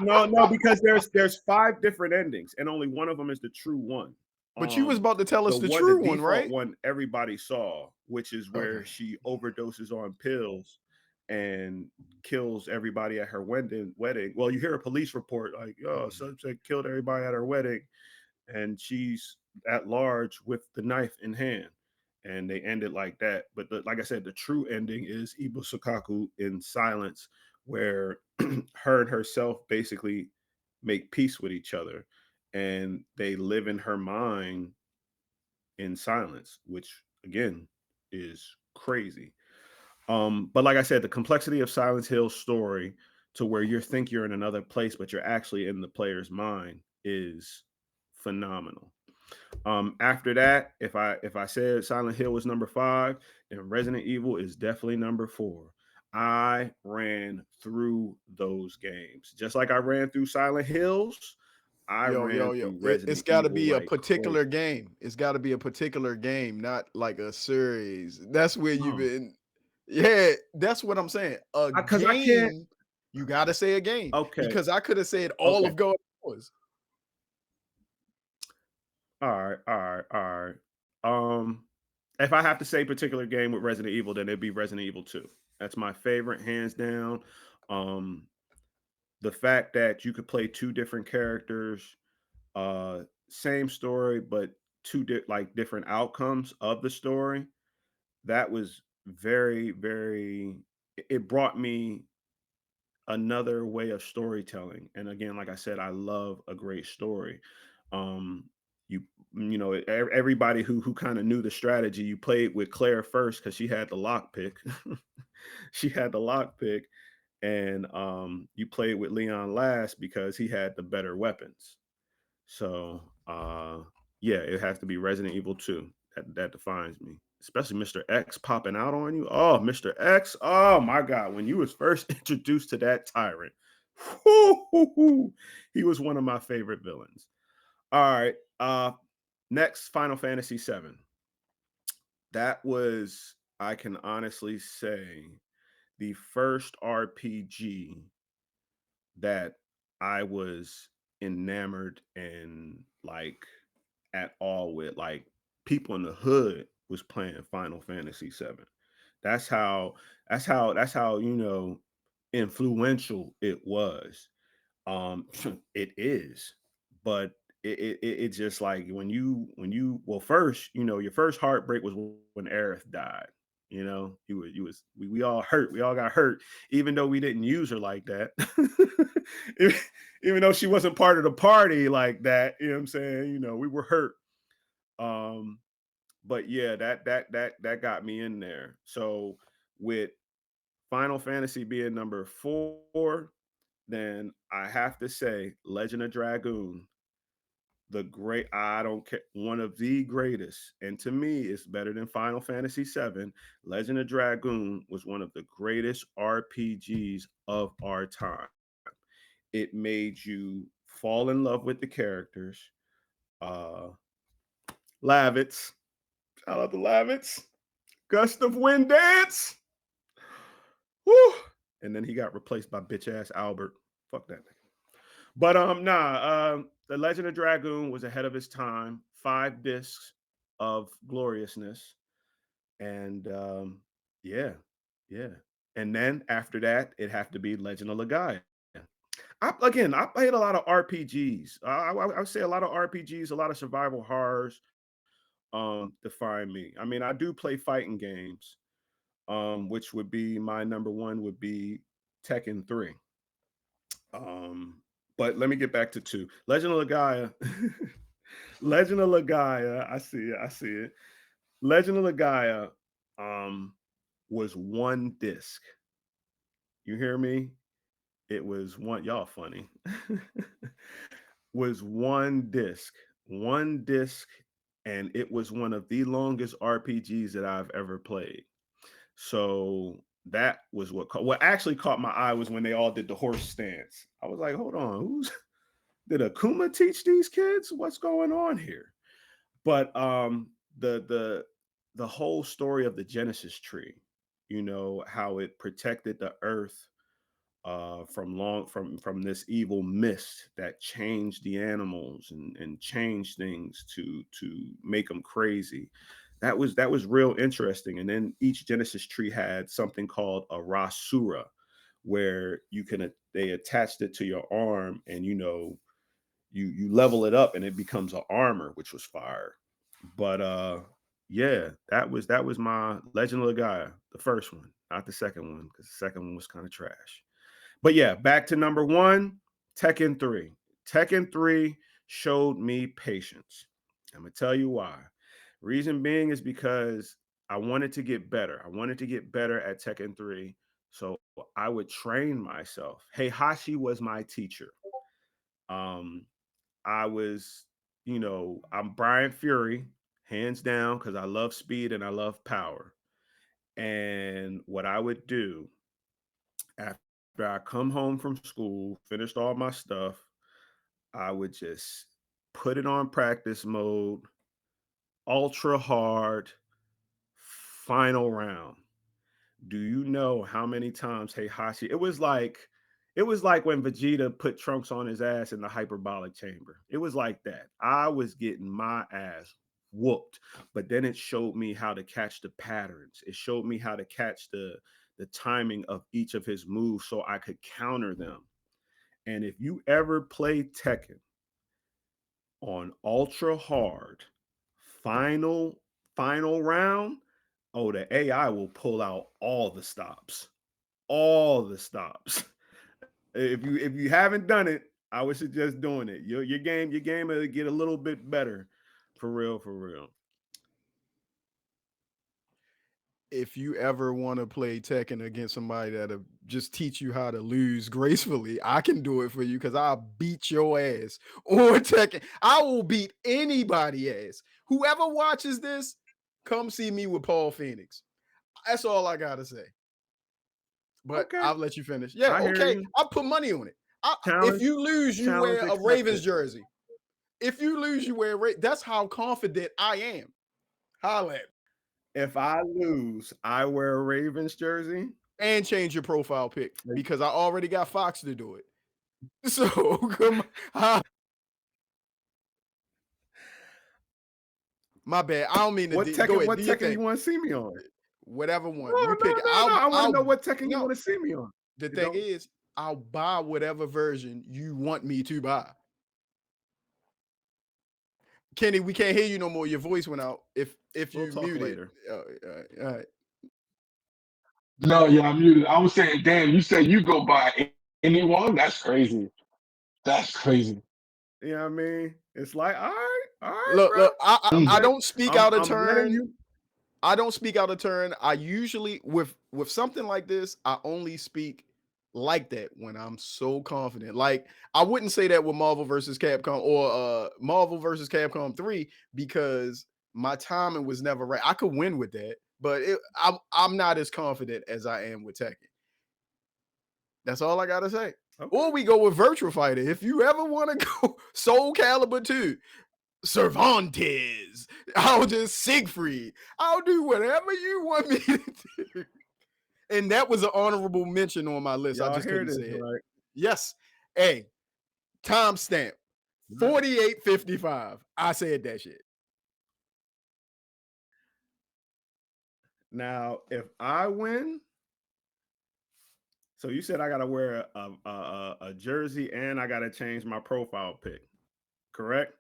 No, because there's 5 different endings, and only one of them is the true one. But you was about to tell us the true one, default right? one everybody saw, which is where Okay. she overdoses on pills and kills everybody at her wedding. Well, you hear a police report like, "Oh, subject killed everybody at her wedding," and she's at large with the knife in hand, and they end it like that. But like I said, the true ending is Ibu Sukaku in silence, where her and herself basically make peace with each other, and they live in her mind in silence, which again is crazy. But like I said, the complexity of Silent Hill's story to where you think you're in another place, but you're actually in the player's mind is phenomenal. After that, if I said Silent Hill was number 5, then Resident Evil is definitely number 4. I ran through those games just like I ran through Silent Hills. I Yo. ran through It's Resident got to Evil be a like particular crazy. game. It's got to be a particular game, not like a series. That's where you've No, been. Yeah, that's what I'm saying. A because I can't. game, you got to say a game Okay, because I could have said all okay. of God Wars. All right. If I have to say particular game with Resident Evil, then it'd be Resident Evil 2. That's my favorite, hands down. Um, the fact that you could play 2 different characters, uh, same story, but like different outcomes of the story. That was very, very. It brought me another way of storytelling. And again, like I said, I love a great story. Um, you everybody who kind of knew the strategy, you played with Claire first because she had the lock pick. She had the lock pick, and you played with Leon last because he had the better weapons. So yeah, it has to be Resident Evil 2. That defines me. Especially Mr. X popping out on you. Oh, Mr. X. Oh my God. When you was first introduced to that tyrant, he was one of my favorite villains. All right. Next, Final Fantasy VII. That was, I can honestly say, the first RPG that I was enamored and like at all with. Like people in the hood was playing Final Fantasy VII. That's how that's how influential it was. It is, but it just like when you well first your first heartbreak was when Aerith died. We all hurt. We all got hurt, even though we didn't use her like that. even, even though she wasn't part of the party like that, you know what I'm saying? We were hurt. Um, but yeah, that got me in there. So with Final Fantasy being number 4, then I have to say Legend of Dragoon, the great I don't care one of the greatest, and to me it's better than Final Fantasy 7. Legend of Dragoon was one of the greatest RPGs of our time. It made you fall in love with the characters. Uh Lavitz, shout out to Lavitz. Gust of Wind Dance. Woo! And then he got replaced by bitch ass Albert. Fuck that nigga. But the Legend of Dragoon was ahead of its time. 5 discs of gloriousness, and yeah, yeah. And then after that, it have to be Legend of Legaia. I played a lot of RPGs. I would say a lot of RPGs, a lot of survival horrors define me. I mean, I do play fighting games, which would be my number one would be Tekken 3. Um, but let me get back to 2. Legend of Legaia. Legend of Legaia. I see it. I see it. Legend of Legaia was one disc. You hear me? It was one. Y'all funny. Was one disc. One disc, and it was one of the longest RPGs that I've ever played. So that was what actually caught my eye was when they all did the horse stance. I was like, hold on, did Akuma teach these kids? What's going on here? But the whole story of the Genesis tree, how it protected the earth, from this evil mist that changed the animals and changed things to make them crazy. That was real interesting. And then each Genesis tree had something called a rasura, where they attached it to your arm, and you level it up and it becomes an armor, which was fire. But yeah, that was my Legend of the Gaia, the first one, not the second one, because the second one was kind of trash. But yeah, back to number one, Tekken 3. Tekken 3 showed me patience. I'm gonna tell you why. Reason being is because I wanted to get better. I wanted to get better at Tekken 3. So I would train myself. Heihachi was my teacher. Um, I was, I'm Brian Fury, hands down, because I love speed and I love power. And what I would do after I come home from school, finished all my stuff, I would just put it on practice mode, ultra hard, final round. Do you know how many times Heihachi? It was like when Vegeta put Trunks on his ass in the hyperbolic chamber. It was like that. I was getting my ass whooped, but then it showed me how to catch the patterns. It showed me how to catch the timing of each of his moves so I could counter them. And if you ever play Tekken on ultra hard, final final round, oh, the AI will pull out all the stops. All the stops. If you haven't done it, I would suggest doing it. Your game will get a little bit better. For real, for real. If you ever want to play Tekken against somebody that'll just teach you how to lose gracefully, I can do it for you because I'll beat your ass on Tekken. I will beat anybody ass. Whoever watches this, come see me with Paul Phoenix. That's all I gotta say. But Okay. I'll let you finish. Yeah, I hear okay. you. I'll put money on it. If Challenge, you lose, you challenge wear a Ravens accepted. jersey. If you lose, you wear that's how confident I am. Holla at me. If I lose, I wear a Ravens jersey. And change your profile pic because I already got Fox to do it. So come on. My bad. I don't mean to What go Tekken? ahead. What Do your Tekken you thing. want to see me on? Whatever No, one. You no, pick it. no, no. I want to know I'll what Tekken you no. want to see me on. The You thing know, is, I'll buy whatever version you want me to buy. Kenny, we can't hear you no more. Your voice went out. If we'll you talk muted. later. All right. No, yeah, I'm muted. I was saying, damn, you said you go by anyone? That's crazy. That's crazy. You know what I mean? It's like, all right, Look, bro. I don't speak out of I'm letting turn. you. I don't speak out of turn. I usually with something like this, I only speak like that when I'm so confident. Like I wouldn't say that with Marvel versus Capcom or Marvel versus Capcom 3 because my timing was never right. I could win with that, but I'm not as confident as I am with Tekken. That's all I gotta say. Okay. Or we go with Virtual Fighter. If you ever want to go Soul Calibur 2, Cervantes, I'll just Siegfried. I'll do whatever you want me to do. And that was an honorable mention on my list. I Y'all just hear couldn't this, say it. right? Yes. Hey, timestamp 48:55. I said that shit. Now, if I win, so you said I gotta wear a jersey and I gotta change my profile pic, correct?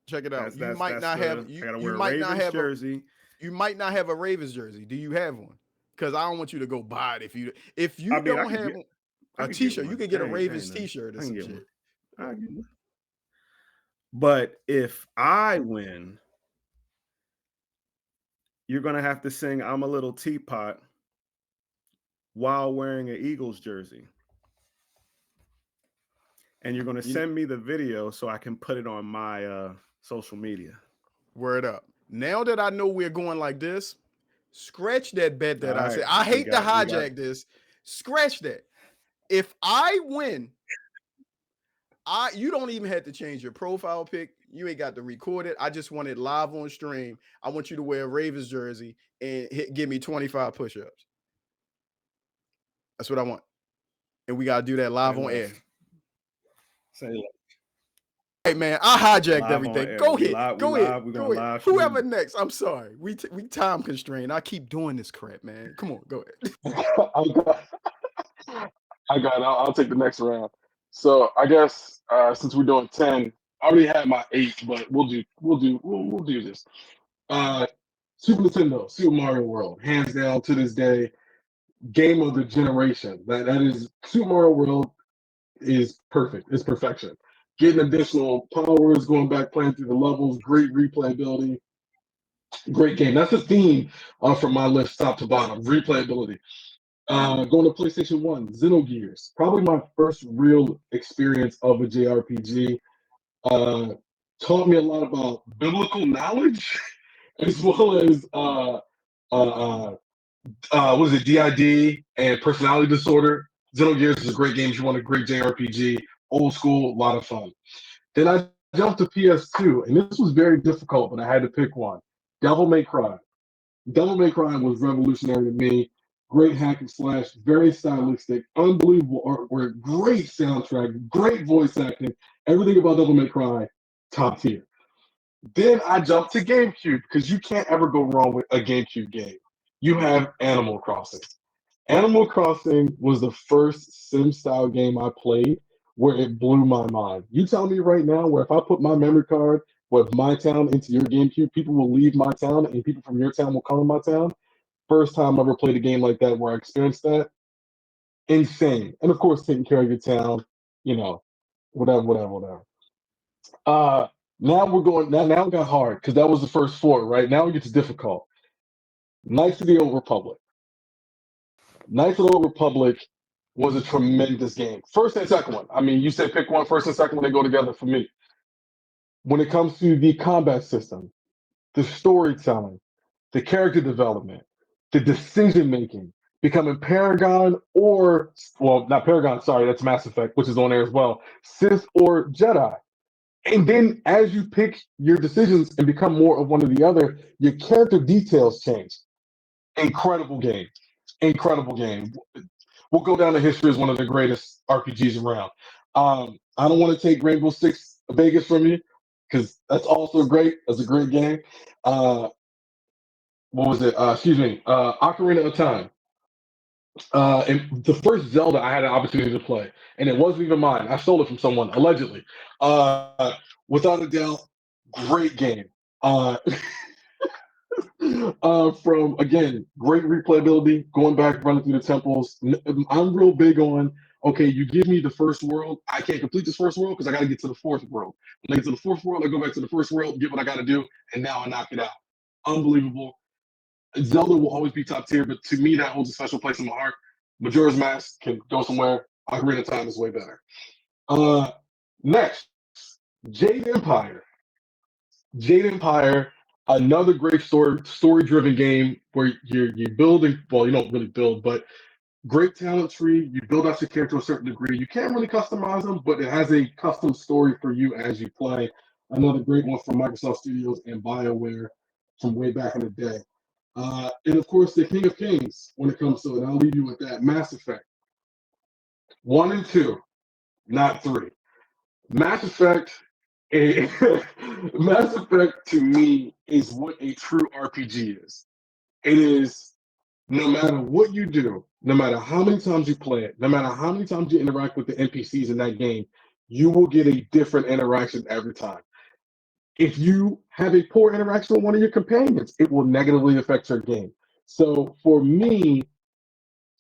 Check it out. That's the I gotta wear a Ravens jersey. You might not have a Ravens jersey. Do you have one? Because I don't want you to go buy it if I you mean, don't have I a could get t-shirt. You one. can get a That Ravens ain't nothing. t-shirt or I can some get shit. one. I get one. But if I win, you're gonna have to sing "I'm a Little Teapot" while wearing an Eagles jersey, and you're gonna send me the video so I can put it on my social media. Word up. Now that I know we're going like this, scratch that bet that All I right, said. I hate to we got hijack this. Scratch that. If I win, you don't even have to change your profile pic. You ain't got to record it. I just want it live on stream. I want you to wear a Ravens jersey and give me 25 push-ups. That's what I want. and we gotta do that live Say on air. less. Say less. Hey man, I hijacked Live on everything. air. Go We ahead. live. We Go ahead. live. We're Go gonna ahead. live Whoever stream. next. I'm sorry. We time constrained. I keep doing this crap, man. Come on, go ahead. I got, I got it. I'll take the next round. So I guess since we're doing 10, I already had my 8, but we'll do this. Uh, Super Nintendo, Super Mario World, hands down to this day, game of the generation. That is Super Mario World is perfect. It's perfection. Getting additional powers, going back, playing through the levels, great replayability, great game. That's the theme from my list, top to bottom. Replayability. Going to PlayStation 1, Xenogears. Probably my first real experience of a JRPG. Uh, Taught me a lot about biblical knowledge as well as what is it, DID and personality disorder. Xenogears is a great game if you want a great JRPG, old school, a lot of fun. Then I jumped to PS2, and this was very difficult, but I had to pick one. Devil May Cry. Devil May Cry was revolutionary to me. Great hack and slash, very stylistic, unbelievable artwork, great soundtrack, great voice acting. Everything about Devil May Cry, top tier. Then I jumped to GameCube because you can't ever go wrong with a GameCube game. You have Animal Crossing. Animal Crossing was the first sim style game I played where it blew my mind. You tell me right now where if I put my memory card with my town into your GameCube, people will leave my town and people from your town will come to my town. First time I ever played a game like that where I experienced that. Insane. And of course, taking care of your town, you know, whatever. Uh Now we're going now it got hard because that was the first 4, right? Now it gets difficult. Knights of the Old Republic. Knights of the Old Republic was a tremendous game. First and second one. I mean, you said pick one, first and second one, they go together for me. When it comes to the combat system, the storytelling, the character development, the decision making, becoming Paragon or, well, not Paragon, sorry, that's Mass Effect, which is on there as well, Sith or Jedi. And then as you pick your decisions and become more of one or the other, your character details change. Incredible game. Incredible game. Will go down in history as one of the greatest RPGs around. I don't want to take Rainbow Six Vegas from you because that's also great. That's a great game. Uh, what was it? Excuse me. Ocarina of Time. And the first Zelda I had an opportunity to play, and it wasn't even mine. I stole it from someone allegedly. Without a doubt, great game. Uh, from again, great replayability, going back, running through the temples. I'm real big on okay, you give me the first world, I can't complete this first world because I got to get to the fourth world. When I get to the fourth world, I go back to the first world, get what I got to do, and now I knock it out. Unbelievable. Zelda will always be top tier, but to me, that holds a special place in my heart. Majora's Mask can go somewhere. Ocarina of Time is way better. Next, Jade Empire. Jade Empire, another great story-driven game where you're building. Well, you don't really build, but great talent tree. You build out your character to a certain degree. You can't really customize them, but it has a custom story for you as you play. Another great one from Microsoft Studios and BioWare from way back in the day. And of course, the King of Kings when it comes to it. I'll leave you with that. Mass Effect 1 and 2, not 3. Mass Effect. A, Mass Effect to me is what a true RPG is. It is no matter what you do, no matter how many times you play it, no matter how many times you interact with the NPCs in that game, you will get a different interaction every time. If you have a poor interaction with one of your companions, it will negatively affect your game. So for me,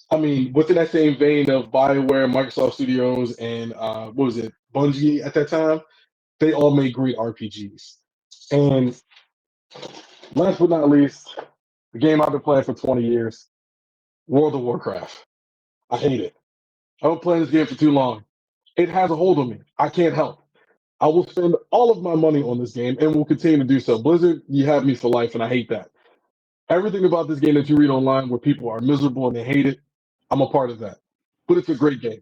I mean, within that same vein of BioWare, Microsoft Studios, and what was it, Bungie at that time, they all made great RPGs. And last but not least, the game I've been playing for 20 years, World of Warcraft. I hate it. I've been playing this game for too long. It has a hold on me. I can't help. I will spend all of my money on this game and will continue to do so. Blizzard, you have me for life, and I hate that. Everything about this game that you read online where people are miserable and they hate it, I'm a part of that. But it's a great game.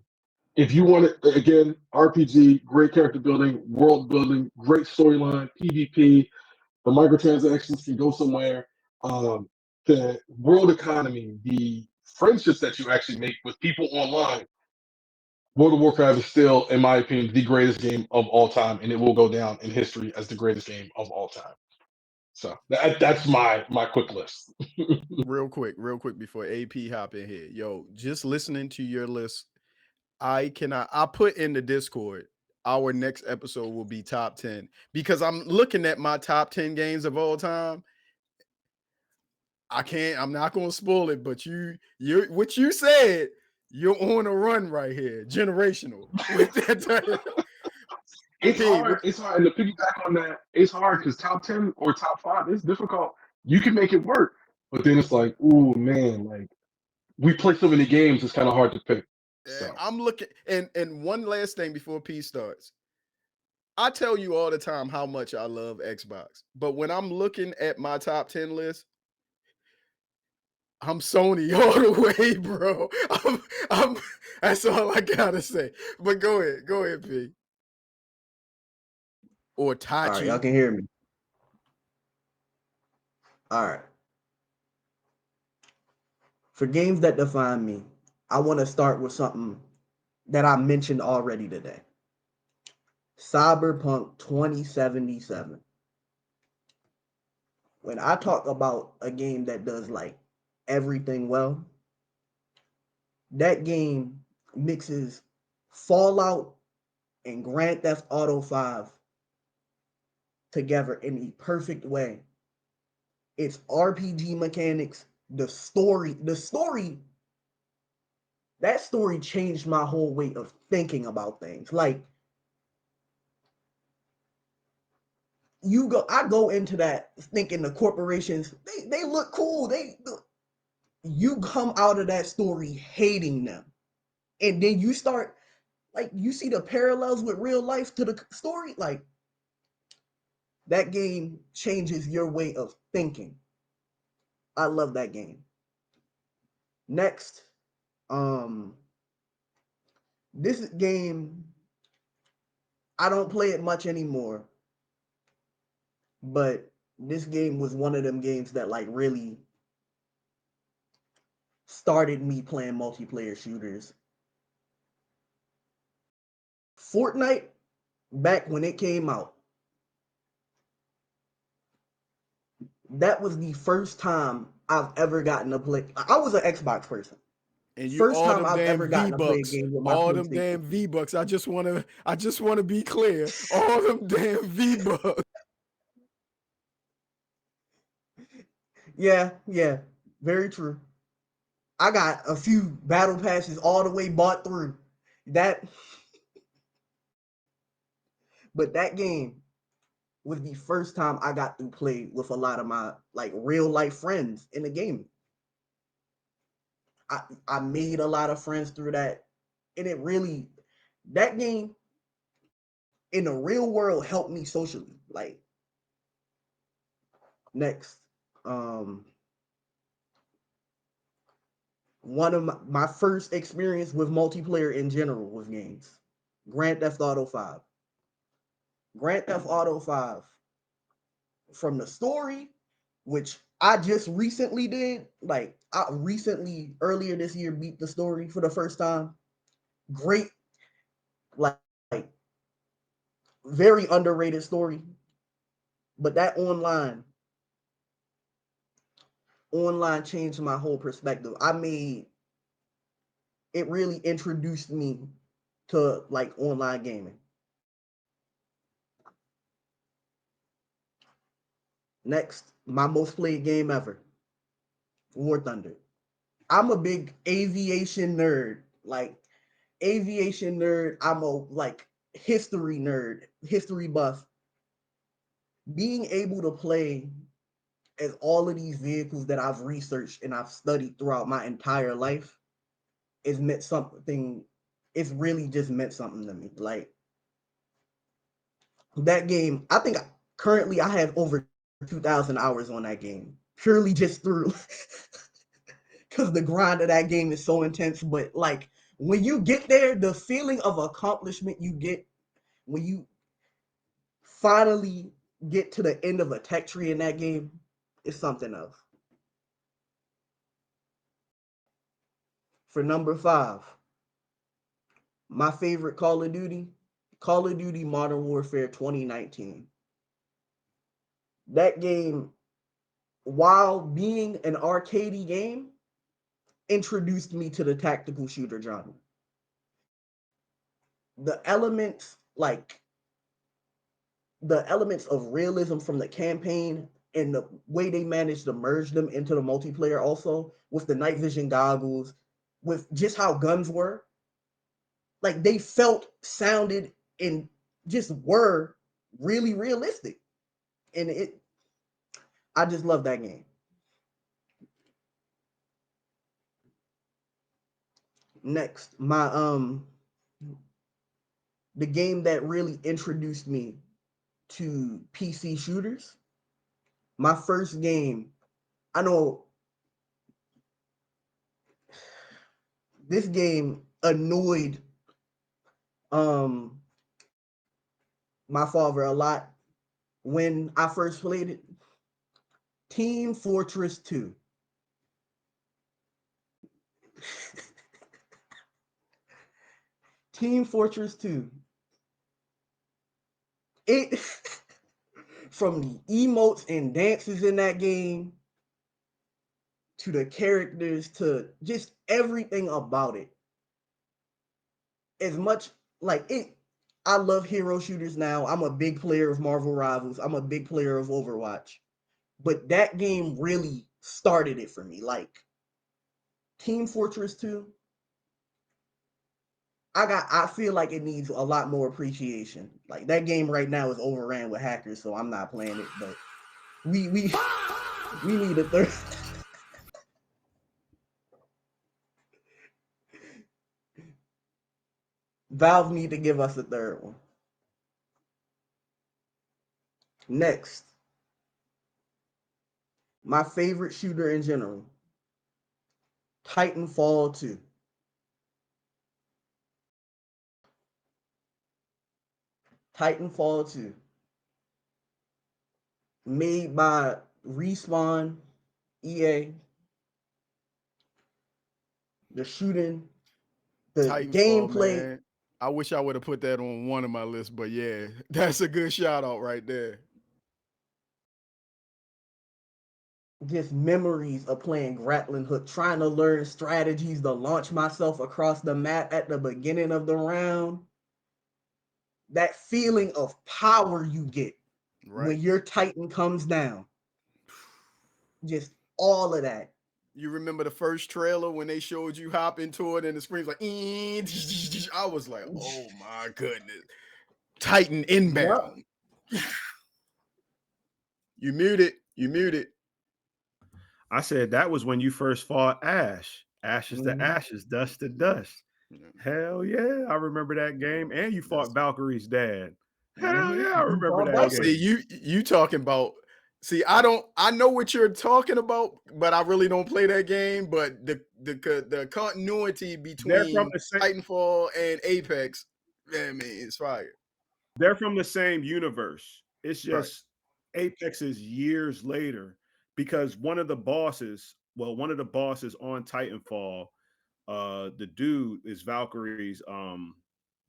If you want it, again, RPG, great character building, world building, great storyline, PvP, the microtransactions can go somewhere. The world economy, the friendships that you actually make with people online, World of Warcraft is still, in my opinion, the greatest game of all time, and it will go down in history as the greatest game of all time. So that's my quick list. Real quick before AP hop in here. Yo, just listening to your list, I put in the Discord, our next episode will be top 10 because I'm looking at my top 10 games of all time. I'm not gonna spoil it, but you're what you said, you're on a run right here, generational. With that It's P, hard. It's hard. And to piggyback on that, it's hard because top 10 or top 5 is difficult. You can make it work, but then it's like, ooh, man, like we play so many games, it's kind of hard to pick. So I'm looking, and one last thing before P starts. I tell you all the time how much I love Xbox, but when I'm looking at my top 10 list, I'm Sony all the way, bro. That's all I gotta say. But go ahead, P. Or All right, y'all Tachi. can hear me. All right. For games that define me, I want to start with something that I mentioned already today. Cyberpunk 2077. When I talk about a game that does like everything well, that game mixes Fallout and Grand Theft Auto 5 together in the perfect way. It's RPG mechanics, the story, that story changed my whole way of thinking about things. Like I go into that thinking the corporations, they look cool. You come out of that story hating them. And then you start like you see the parallels with real life to the story. Like that game changes your way of thinking. I love that game. Next, this game, I don't play it much anymore, but this game was one of them games that like really started me playing multiplayer shooters. Fortnite, back when it came out, that was the first time I've ever gotten to play. I was an Xbox person. And you First all time them I've damn ever gotten to play a V-Bucks. game with my All them PlayStation. damn V-Bucks. I just wanna be clear. All them damn V-Bucks. Yeah, very true. I got a few battle passes all the way bought through. That, but that game was the first time I got to play with a lot of my like real life friends in the game. I made a lot of friends through that, and it really that game in the real world helped me socially. Like next, one of my first experience with multiplayer in general was games. Grand Theft Auto 5. Grand Theft Auto 5 from the story, which I just recently did. Like I recently earlier this year beat the story for the first time. Great, like very underrated story. But that online changed my whole perspective. It really introduced me to like online gaming. Next, my most played game ever, War Thunder. I'm a big aviation nerd. Like aviation nerd. I'm a like history nerd, history buff. Being able to play as all of these vehicles that I've researched and I've studied throughout my entire life is meant something. It's really just meant something to me. Like that game, I think currently I have over 2,000 hours on that game, purely just through because the grind of that game is so intense. But like when you get there, the feeling of accomplishment you get when you finally get to the end of a tech tree in that game is something else. For number 5, My favorite Call of Duty Modern Warfare 2019. That game, while being an arcadey game, introduced me to the tactical shooter genre. The elements, like the elements of realism from the campaign and the way they managed to merge them into the multiplayer also with the night vision goggles, with just how guns were, like they felt, sounded, and just were really realistic. And I just love that game. Next, the game that really introduced me to PC shooters. My first game, I know this game annoyed my father a lot when I first played it. Team Fortress 2. Team Fortress 2. It from the emotes and dances in that game to the characters to just everything about it. As much like it, I love hero shooters now. I'm a big player of Marvel Rivals. I'm a big player of Overwatch. But that game really started it for me. Like Team Fortress 2, I feel like it needs a lot more appreciation. Like that game right now is overran with hackers, so I'm not playing it, but we need a third. Valve need to give us a third one. Next, my favorite shooter in general, Titanfall 2. Titanfall 2. Made by Respawn, EA. The shooting, the Titanfall, gameplay, man. I wish I would have put that on one of my lists, but yeah, that's a good shout out right there. just memories of playing grappling hook, trying to learn strategies to launch myself across the map at the beginning of the round. That feeling of power you get Right. when your Titan comes down. Just all of that. You remember the first trailer when they showed you hop into it and the screen's like, I was like, oh my goodness. Titan Yep. inbound. You muted. You muted. I said that was when you first fought Ash. Ashes to Mhm. ashes, dust to dust. Yeah, Hell yeah, I remember that game. And you fought that's Valkyrie's dad. Hell Mhm. yeah, I You remember fought that oh, game. see, you talking about I know what you're talking about, but I really don't play that game. But the continuity They're from between the same. Titanfall and Apex, man, it's fire. They're from the same universe. It's Right. just Apex is years later because one of the bosses on Titanfall, the dude is Valkyrie's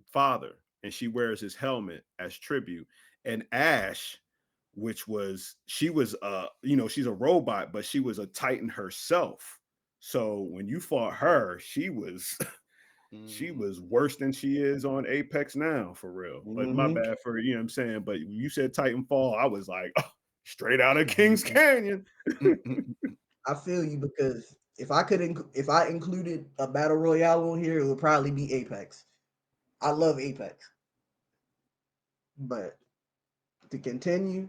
father, and she wears his helmet as tribute. And Ash, which was she was she's a robot, but she was a Titan herself. So when you fought her, she was she Mhm. was worse than she is on Apex now, for real. But my Mhm. bad for what I'm saying. But you said Titanfall, I was like, oh, straight out of King's Canyon. I feel you because if I included a battle royale on here, it would probably be Apex. I love Apex. But to continue,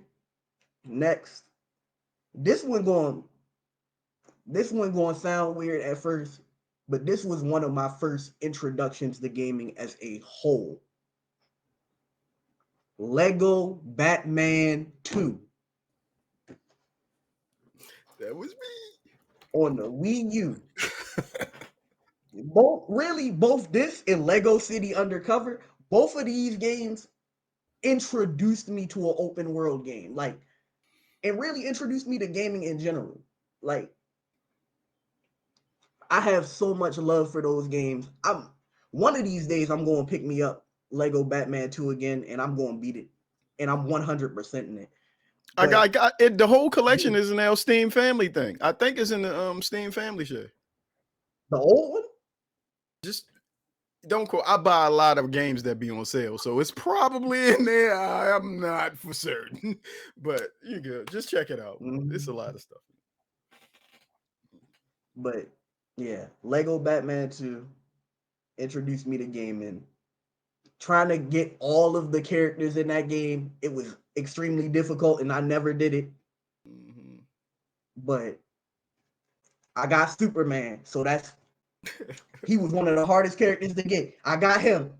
next, this one going this one going to sound weird at first, but this was one of my first introductions to gaming as a whole. Lego Batman 2 That was on the Wii U. Both this and Lego City Undercover, both of these games introduced me to an open world game. Like, it really introduced me to gaming in general. Like, I have so much love for those games. One of these days, I'm going to pick me up Lego Batman 2 again, and I'm going to beat it. And I'm 100% in it. I But got it. The whole collection is now Steam Family thing. I think it's in the Steam Family share. the old one? Just don't quote. I buy a lot of games that be on sale, so it's probably in there. I'm not for certain, but you good. Just check it out. It's a lot of stuff. But yeah, Lego Batman 2 introduced me to gaming. Trying to get all of the characters in that game, it was extremely difficult, and I never did it. Mm-hmm. But I got Superman, so he was one of the hardest characters to get. I got him.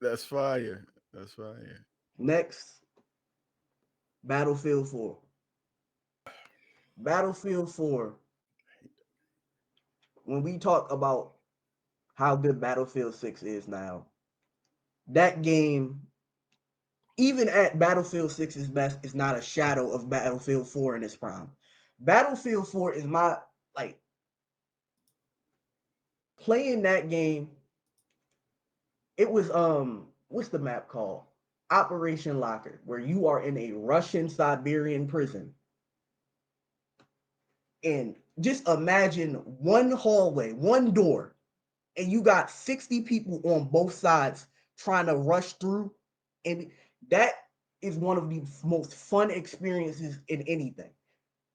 That's fire. That's fire. Next, Battlefield 4. Battlefield 4. When we talk about how good Battlefield 6 is now, that game, even at Battlefield 6's best, is not a shadow of Battlefield 4 in its prime. Battlefield 4 is my, like, playing that game. It was, what's the map called? Operation Locker, where you are in a Russian Siberian prison. And just imagine one hallway, one door, and you got 60 people on both sides trying to rush through. And that is one of the most fun experiences in anything.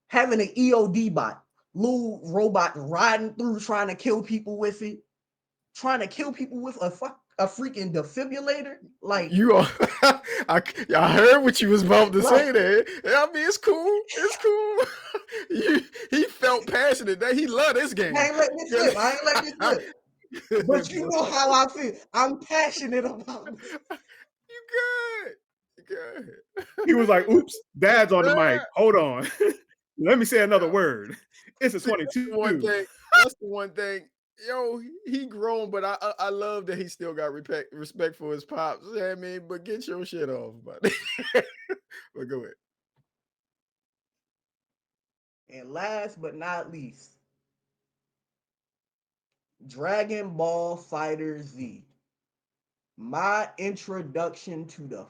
Having an EOD bot, little robot riding through trying to kill people with it, trying to kill people with a freaking defibrillator. Like, You are, I heard what you was about to say there. I mean, it's cool. It's cool. He felt passionate that he loved this game. I ain't letting it slip. I ain't letting it slip. But you know how I feel. I'm passionate about this. You good. He was like, oops, Dad's on the mic. Hold on. Let me say another word. It's a 22. That's the one thing. Yo, he grown, but I love that he still got respect for his pops. I mean, but get your shit off, but but go ahead. And last but not least, Dragon Ball Fighter Z. My introduction to the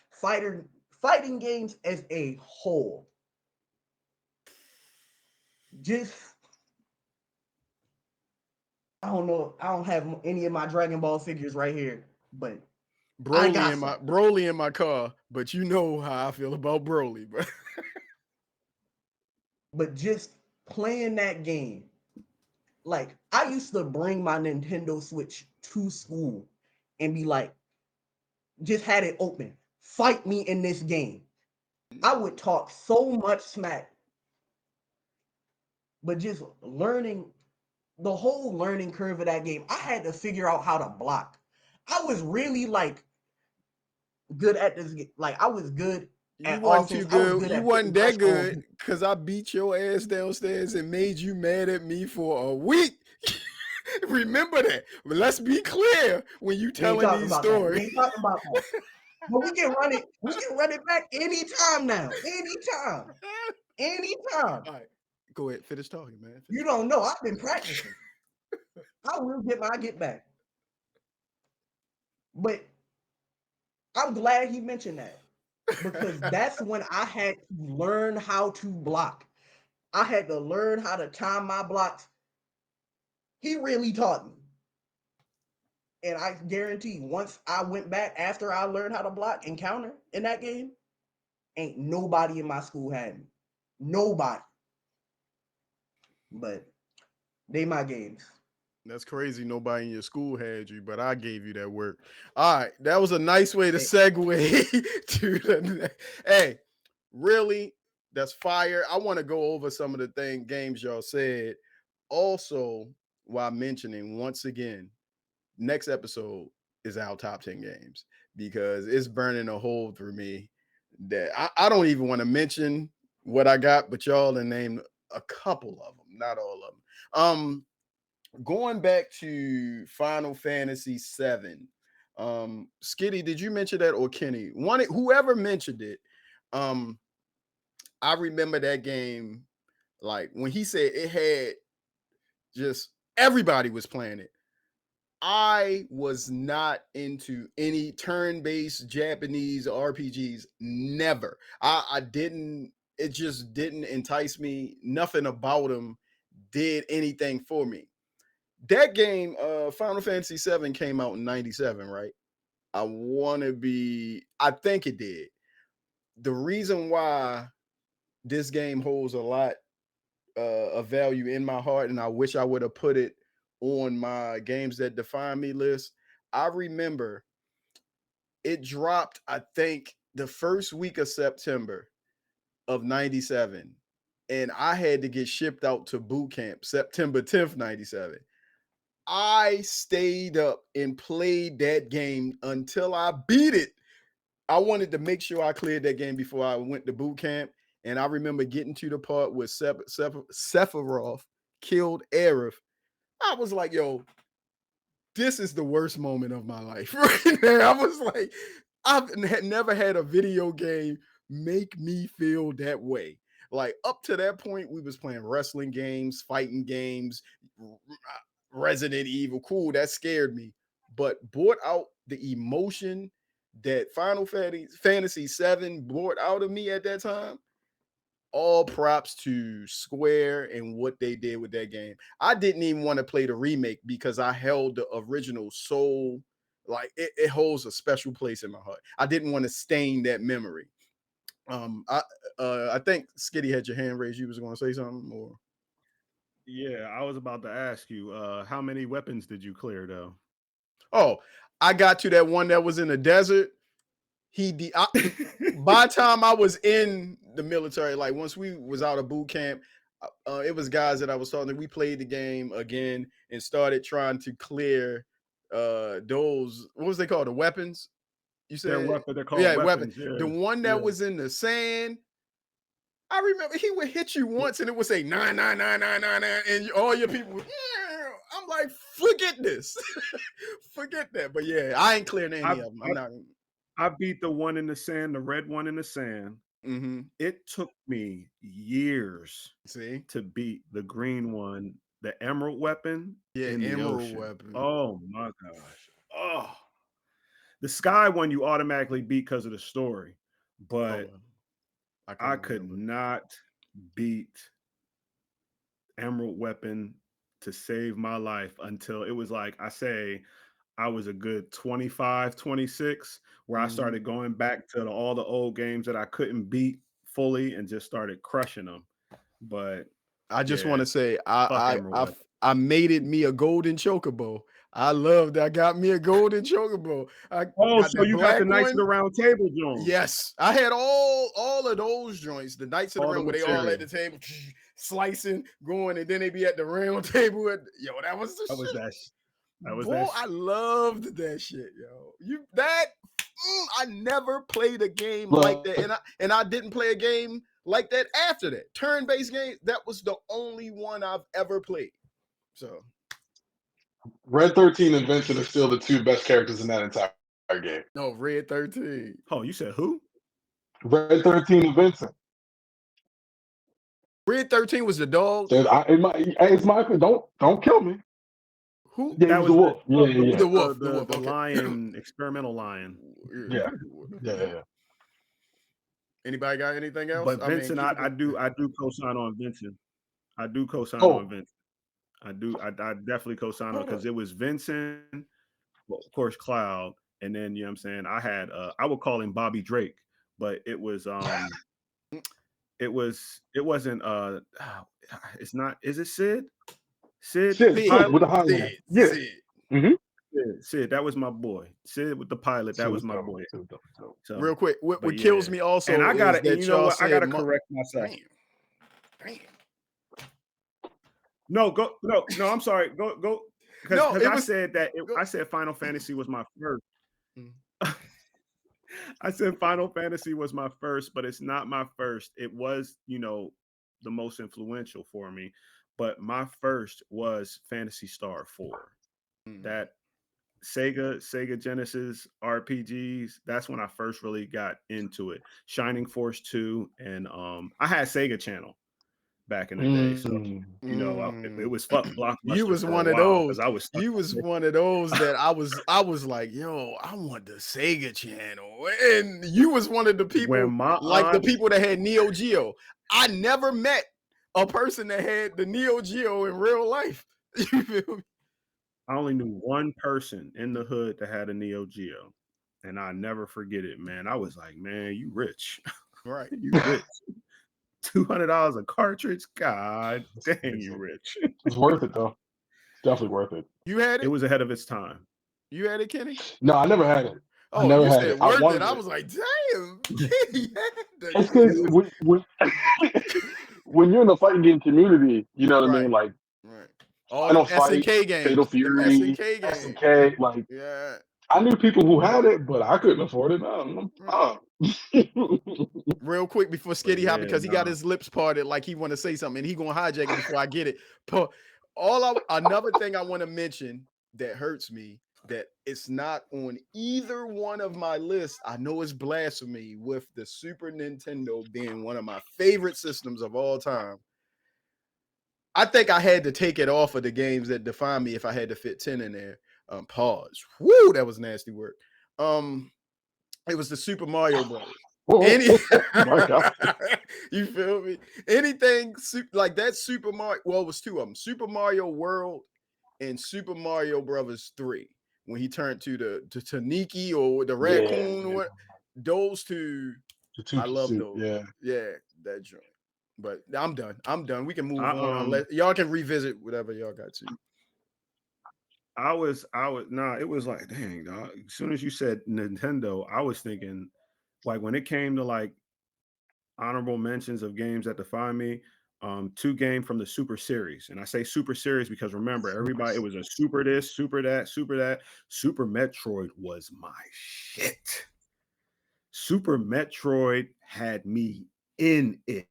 fighting games as a whole. Just, I don't know. I don't have any of my Dragon Ball figures right here, but Broly in my car, but you know how I feel about Broly, bro. But just playing that game, like, I used to bring my Nintendo Switch to school and be like, just had it open. Fight me in this game. I would talk so much smack. But just learning, the whole learning curve of that game, I had to figure out how to block. I was really like good at this. Like, I was good You at wasn't offense. too good. You wasn't that good people. because I beat your ass downstairs and made you mad at me for a week. Remember that. But let's be clear when you telling these stories. We ain't talking about that. But we can run it. We can run it back anytime now. Anytime. Anytime. All right. Go ahead. Finish talking, man. You don't know. I've been practicing. I will get my get back. But I'm glad he mentioned that, because that's when I had to learn how to block. I had to learn how to time my blocks. He really taught me. And I guarantee once I went back after I learned how to block and counter in that game, ain't nobody in my school had me. Nobody. But they my games. That's crazy. Nobody in your school had you, but I gave you that work. All right. That was a nice way to segue to the. Hey, really? That's fire. I want to go over some of the games y'all said. Also, while mentioning once again, next episode is our top 10 games, because it's burning a hole through me that I don't even want to mention what I got, but y'all have named a couple of them, not all of them. Going back to Final Fantasy VII, Skitty, did you mention that, or Kenny? Whoever mentioned it. I remember that game, like when he said it had just Everybody was playing it. I was not into any turn-based Japanese RPGs. Never. I didn't. It just didn't entice me. Nothing about them did anything for me. That game, Final Fantasy VII, came out in '97, right? I think it did. The reason why this game holds a lot of value in my heart, and I wish I would have put it on my games that define me list. I remember it dropped, I think, the first week of September of '97, and I had to get shipped out to boot camp September 10th, '97. I stayed up and played that game until I beat it. I wanted to make sure I cleared that game before I went to boot camp. And I remember getting to the part where Sephiroth killed Aerith. I was like, yo, this is the worst moment of my life right there. I was like, I've never had a video game make me feel that way. Like up to that point, we was playing wrestling games, fighting games, Resident Evil. Cool, that scared me. But brought out the emotion that Final Fantasy VII brought out of me at that time. All props to Square and what they did with that game. I didn't even want to play the remake because I held the original soul. Like it holds a special place in my heart. I didn't want to stain that memory. I think Skitty had your hand raised. You was going to say something, or Yeah, I was about to ask you, how many weapons did you clear though? oh, I got to that one that was in the desert. By the time I was in the military, like once we was out of boot camp, it was guys that I was talking to. We played the game again and started trying to clear those, what was they called? The weapons? You said They're called weapon. weapons. Yeah. The one that was in the sand. I remember he would hit you once and it would say 99999, and all your people would, yeah. I'm like, forget this. Forget that. But yeah, I ain't clearing any of them. I'm not. I beat the one in the sand, the red one in the sand. Mm-hmm. It took me years to beat the green one, the emerald weapon in the emerald ocean. weapon. Oh my gosh. Oh, the sky one you automatically beat because of the story, but I could not beat emerald weapon to save my life until it was like I was a good 25, 26, where I started going back to all the old games that I couldn't beat fully and just started crushing them. But I just want to say I made it me a golden chocobo. I love that. I got me a golden chocobo. So you got the Knights of the Round Table joint. Yes, I had all of those joints. The Knights of the Round, where they all at the table slicing, going, and then they be at the round table. That was the shit. Boy, I loved that shit, yo. I never played a game like that, and I didn't play a game like that after that. Turn-based game, that was the only one I've ever played. So Red 13 and Vincent are still the two best characters in that entire game. No, Red 13. Oh, you said who? Red 13 and Vincent. Red 13 was the dog. It's my don't kill me. Who? Yeah, that was the wolf. The wolf. The lion, experimental lion. Yeah. Anybody got anything else? But Vincent, I do co-sign on Vincent. I do co-sign on Vincent. I definitely co-sign on, because it was Vincent, well, of course, Cloud, and then you know what I'm saying. I had I would call him Bobby Drake, but it was it wasn't it's not, is it Sid? Sid with the high Sid. Yeah. Sid. Mm-hmm. Sid, that was my boy. Sid with the pilot, that was my boy. So, real quick, what kills me also, and I gotta, and you know what? I gotta correct myself. Damn. No, I'm sorry. Go. Because I said that I said Final Fantasy was my first. I said Final Fantasy was my first, but it's not my first. It was, the most influential for me. But my first was Phantasy Star 4. That Sega Genesis RPGs, that's when I first really got into it. Shining Force 2, and I had Sega Channel. back in the day. So it was fuck Blockbuster You was for one a of while those. because I was stuck You on was it. one of those that I was like, yo, I want the Sega channel. And you was one of the people When my like the aunt, people that had Neo Geo. I never met a person that had the Neo Geo in real life. You feel me? I only knew one person in the hood that had a Neo Geo, and I never forget it, man. I was like, man, you rich, Right. you rich. $200 a cartridge, god dang, you rich. It's worth it though. It's definitely worth it. You had It it? was ahead of its time. You had it, Kenny? No, I never had it. I Oh, never you had said it. I worth it. wanted I it. was like, damn, Kenny had the It's Neo. because when you're in the fighting game community, you know what I Right. mean? Like Right. All Final them Fight, SNK Fatal games. Them Fury, SNK games. SNK. Like Yeah. I knew people who had it, but I couldn't afford it. Real quick before But Skitty hop, yeah, because he got nah. his lips parted like he want to say something and he gonna hijack it before I get it. Another thing I want to mention that hurts me that it's not on either one of my lists. I know it's blasphemy with the Super Nintendo being one of my favorite systems of all time. I think I had to take it off of the games that define me if I had to fit 10 in there. Pause. Woo, that was nasty work. It was the Super Mario Brothers. Any My God. you feel me? Anything like that Super Mario, well, it was two of them, Super Mario World and Super Mario Brothers 3. When he turned to the Taniki or the raccoon or what, those two, The two I love pursuit, those. yeah. Yeah, that joint. But I'm done. I'm done. We can move on I unless y'all can revisit whatever y'all got to. it was like, dang, dog. As soon as you said Nintendo, I was thinking, like, when it came to like honorable mentions of games that define me, two game from the Super Series. And I say Super Series because remember, everybody, it was a Super this, Super that, Super that. Super Metroid was my shit. Super Metroid had me in it.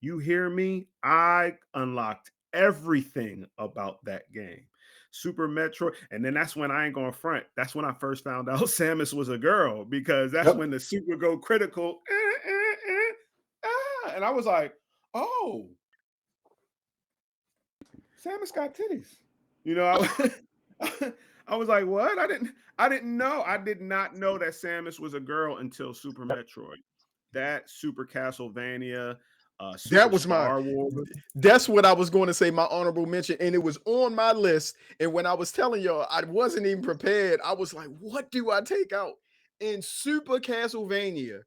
You hear me? I unlocked everything about that game. Super Metroid. And then that's when I ain't going front. That's when I first found out Samus was a girl because that's when the Super Go Critical. And I was like, oh, Samus got titties. You know, I was like, what? I didn't know. I did not know that Samus was a girl until Super Metroid. That Super Castlevania, Super That was my Star Wars. that's what I was going to say, my honorable mention, and it was on my list. And when I was telling y'all, I wasn't even prepared. I was like, what do I take out? In Super Castlevania,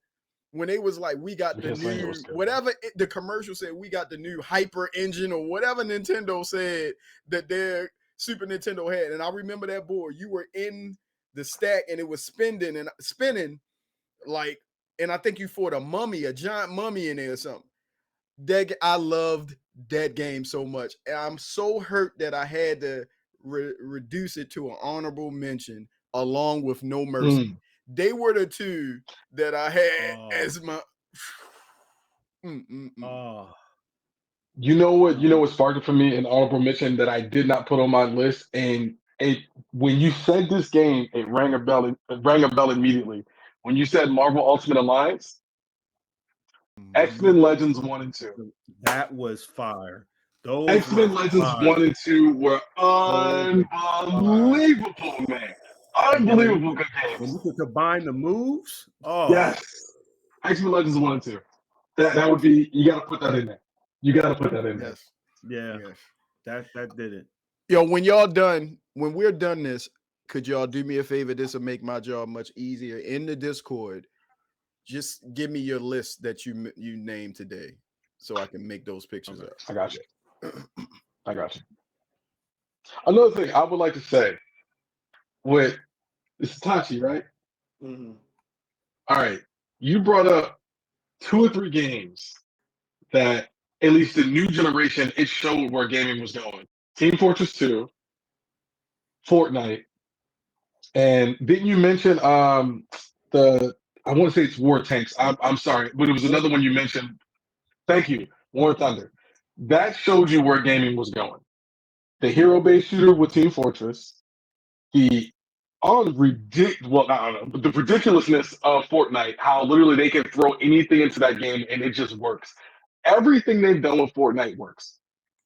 when they was like, we got the new whatever the commercial said, we got the new hyper engine or whatever Nintendo said that their Super Nintendo had. And I remember that board. You were in the stack and it was spinning like, and I think you fought a giant mummy in there or something. I loved that game so much. And I'm so hurt that I had to reduce it to an honorable mention along with No Mercy. They were the two that I had as my. You know what? You know what sparked it for me? An honorable mention that I did not put on my list, and when you said this game, it rang a bell. It rang a bell immediately. When you said Marvel Ultimate Alliance, X-Men Legends 1 and 2. That was fire. Those X-Men Legends 1 and 2 were unbelievable, man. Unbelievable good games. When you could combine the moves, yes. X-Men Legends 1 and 2. That would be, you gotta put that in there. You gotta put that in there. Yeah. That did it. Yo, when we're done this, could y'all do me a favor? This will make my job much easier. In the Discord, just give me your list that you named today so I can make those pictures up. I got you. I got you. Another thing I would like to say with it's Tachi, right? Mm-hmm. All right. You brought up 2 or 3 games that at least the new generation, it showed where gaming was going. Team Fortress 2, Fortnite, and didn't you mention the I want to say it's War Tanks. I'm sorry, but it was another one you mentioned. Thank you, War Thunder. That showed you where gaming was going. The hero-based shooter with Team Fortress, the well, I don't know, but the ridiculousness of Fortnite, how literally they can throw anything into that game and it just works. Everything they've done with Fortnite works.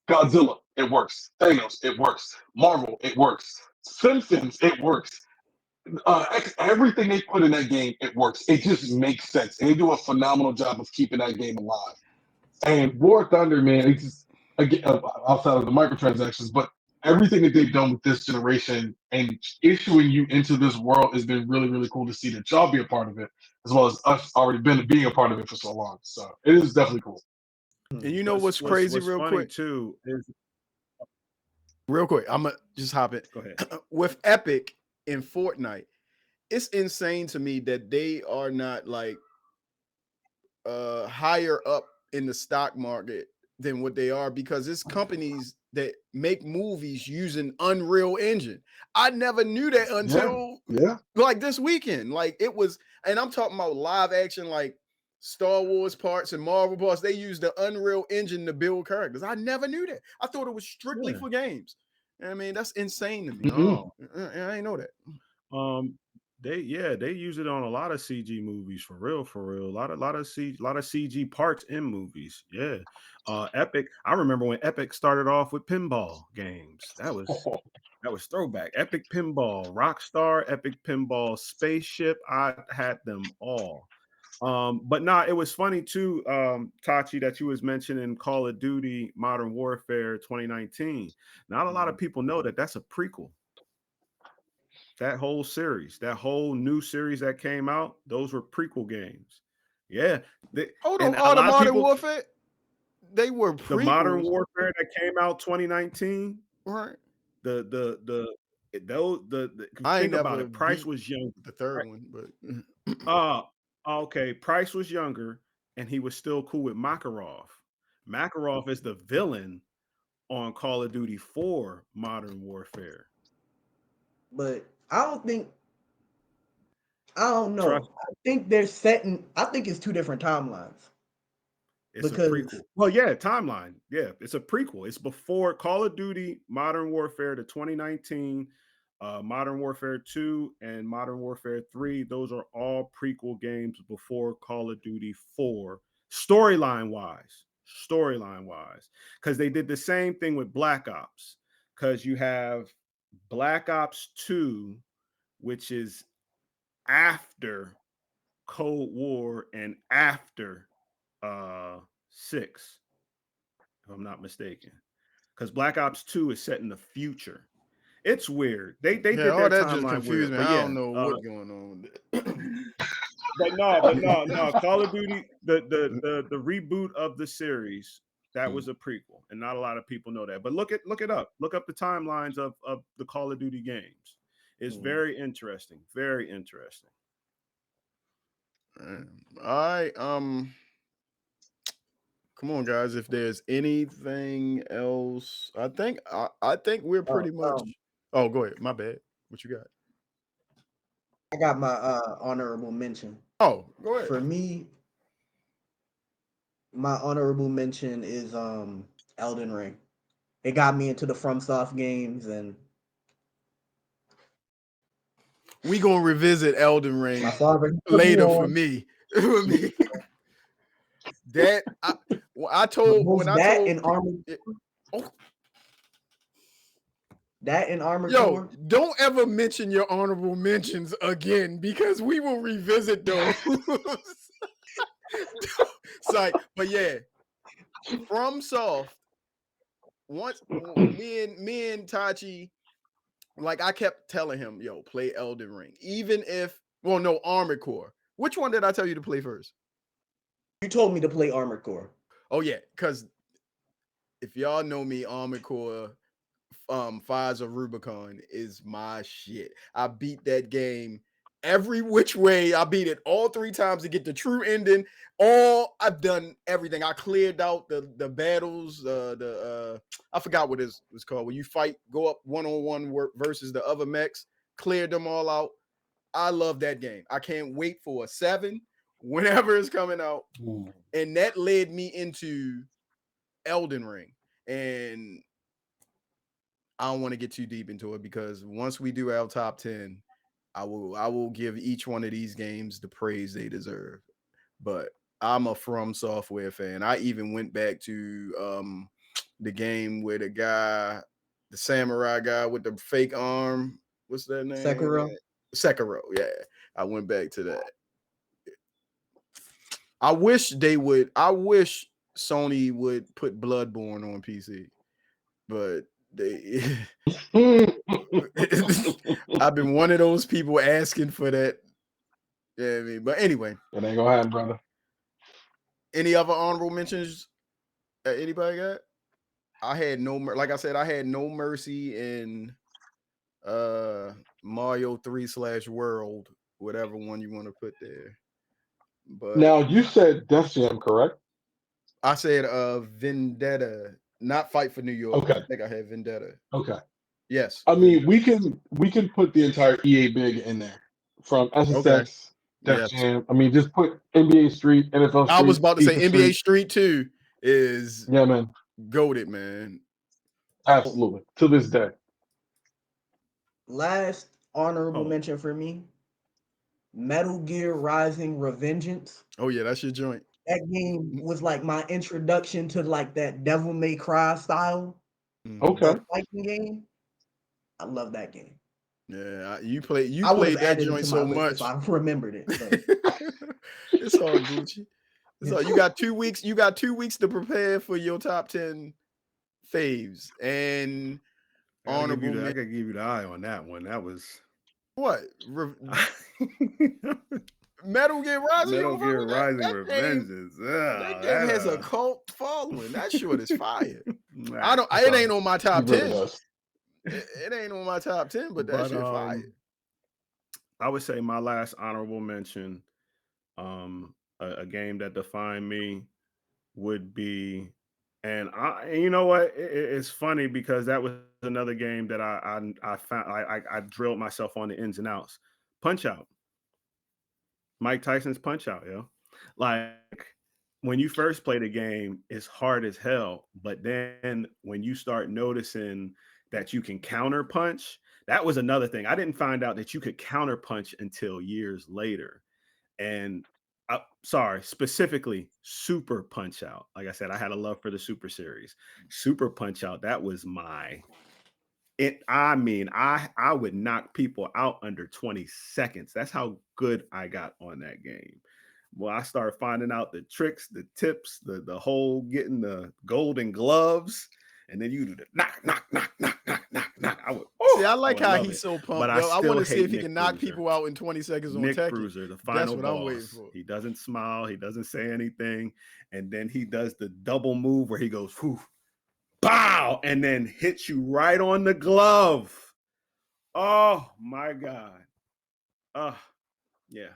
Godzilla, it works. Thanos, it works. Marvel, it works. Simpsons, it works. Everything they put in that game, it works. It just makes sense. And they do a phenomenal job of keeping that game alive. And War Thunder, man, it's just, again, outside of the microtransactions, but everything that they've done with this generation and issuing you into this world has been really, really cool to see that y'all be a part of it, as well as us already being a part of it for so long. So it is definitely cool. And you know what's crazy, what's real funny quick? too is Real quick, I'm gonna just hop in. go ahead. With Epic in Fortnite, it's insane to me that they are not like higher up in the stock market than what they are, because it's companies that make movies using Unreal Engine. I never knew that until like this weekend. Like it was, and I'm talking about live action, like Star Wars parts and Marvel parts. They use the Unreal Engine to build characters. I never knew that. I thought it was strictly for games. I mean, that's insane to me. No, I didn't know that. they use it on a lot of CG movies for real. A lot of CG parts in movies. Yeah. Epic. I remember when Epic started off with pinball games. That was throwback. Epic Pinball, Rockstar, Epic Pinball, Spaceship. I had them all. But it was funny too, Tachi, that you was mentioning Call of Duty Modern Warfare 2019. Not a lot of people know that that's a prequel. That whole series, that whole new series that came out, those were prequel games. Yeah. Hold on, all the Modern Warfare, they were prequels. The Modern Warfare that came out 2019, right? I ain't about it. Price was young. The third one, but okay. Price was younger, and he was still cool with Makarov. Makarov is the villain on Call of Duty 4 Modern Warfare. But I don't know. I think they're setting. I think it's two different timelines. It's a prequel. Well, yeah, timeline. Yeah, it's a prequel. It's before Call of Duty Modern Warfare, the 2019 Modern Warfare 2 and Modern Warfare 3. Those are all prequel games before Call of Duty 4, storyline wise, because they did the same thing with Black Ops, because you have Black Ops 2, which is after Cold War and after 6, if I'm not mistaken, because Black Ops 2 is set in the future. It's weird. They did their that timeline just confused weird, me. but I don't know what's going on with it. but no. Call of Duty, the reboot of the series, that was a prequel, and not a lot of people know that. But look it up. Look up the timelines of the Call of Duty games. It's very interesting. Very interesting. All right. Come on, guys. If there's anything else, I think we're pretty much. Oh, go ahead. My bad. What you got? I got my honorable mention. Oh, go ahead. For me, my honorable mention is Elden Ring. It got me into the FromSoft games, and we gonna revisit Elden Ring later for me. That I told and Armored. That and Armored Core. Don't ever mention your honorable mentions again, because we will revisit those. Sorry, but yeah, FromSoft. Once me and Tachi, like I kept telling him, yo, play Elden Ring. Even if, Armored Core. Which one did I tell you to play first? You told me to play Armored Core. Oh yeah, because if y'all know me, Armored Core, Fires of Rubicon is my shit. I beat that game every which way. I beat it all 3 times to get the true ending. I've done everything. I cleared out the battles. I forgot what it was called. When you fight, go up 1-on-1 versus the other mechs. Cleared them all out. I love that game. I can't wait for a 7 whenever it's coming out. And that led me into Elden Ring. And I don't want to get too deep into it, because once we do our top 10, I will give each one of these games the praise they deserve. But I'm a From Software fan. I even went back to the game where the samurai guy with the fake arm, what's that name? Sekiro. Sekiro, yeah. I went back to that. I wish Sony would put Bloodborne on PC, but they I've been one of those people asking for that. Yeah, I mean, but anyway. It ain't gonna happen, brother. Any other honorable mentions that anybody got? I had like I said, I had no mercy in Mario 3/World, whatever one you want to put there. But Now you said Def Jam, correct? I said Vendetta, not Fight for New York. Okay. I think I had Vendetta. Okay. Yes. I mean, we can put the entire EA Big in there from SSX, Def Yes. Jam. I mean, just put NBA Street, NFL Street. I was about to say FIFA NBA Street 2 is man, goated, man. absolutely to this day. Last honorable mention for me, Metal Gear Rising: Revengeance. Oh yeah, that's your joint. That game was like my introduction to like that Devil May Cry style Okay. fighting game. I love that game. Yeah, you played that joint so much. If I remembered it. It's all Gucci. So you got 2 weeks. You got 2 weeks to prepare for your top 10 faves and honorable. I could give you the eye on that one. That was what? Metal Gear Rising. Metal Gear Rising Revengeance. That game has a cult following. That short is fire. It ain't on my top 10. It ain't on my top 10, but that shit fire. I would say my last honorable mention, a game that defined me would be, and you know what? It's funny because that was another game that I found I drilled myself on the ins and outs. Punch-Out. Mike Tyson's Punch-Out, yo. Like when you first play the game, it's hard as hell. But then when you start noticing that you can counter punch, that was another thing. I didn't find out that you could counter punch until years later. And specifically Super Punch-Out. Like I said, I had a love for the Super series. Super Punch-Out, that was I would knock people out under 20 seconds. That's how good I got on that game. Well, I started finding out the tricks, the tips, the whole getting the golden gloves, and then you do the knock. I like how he's so pumped. But I want to see if he Nick can knock Cruiser. people out in 20 seconds on Nick Tekken. Cruiser, the final That's what boss. I'm waiting for. He doesn't smile. He doesn't say anything. And then he does the double move where he goes, whew, bow, and then hits you right on the glove. Oh, my God. Yeah.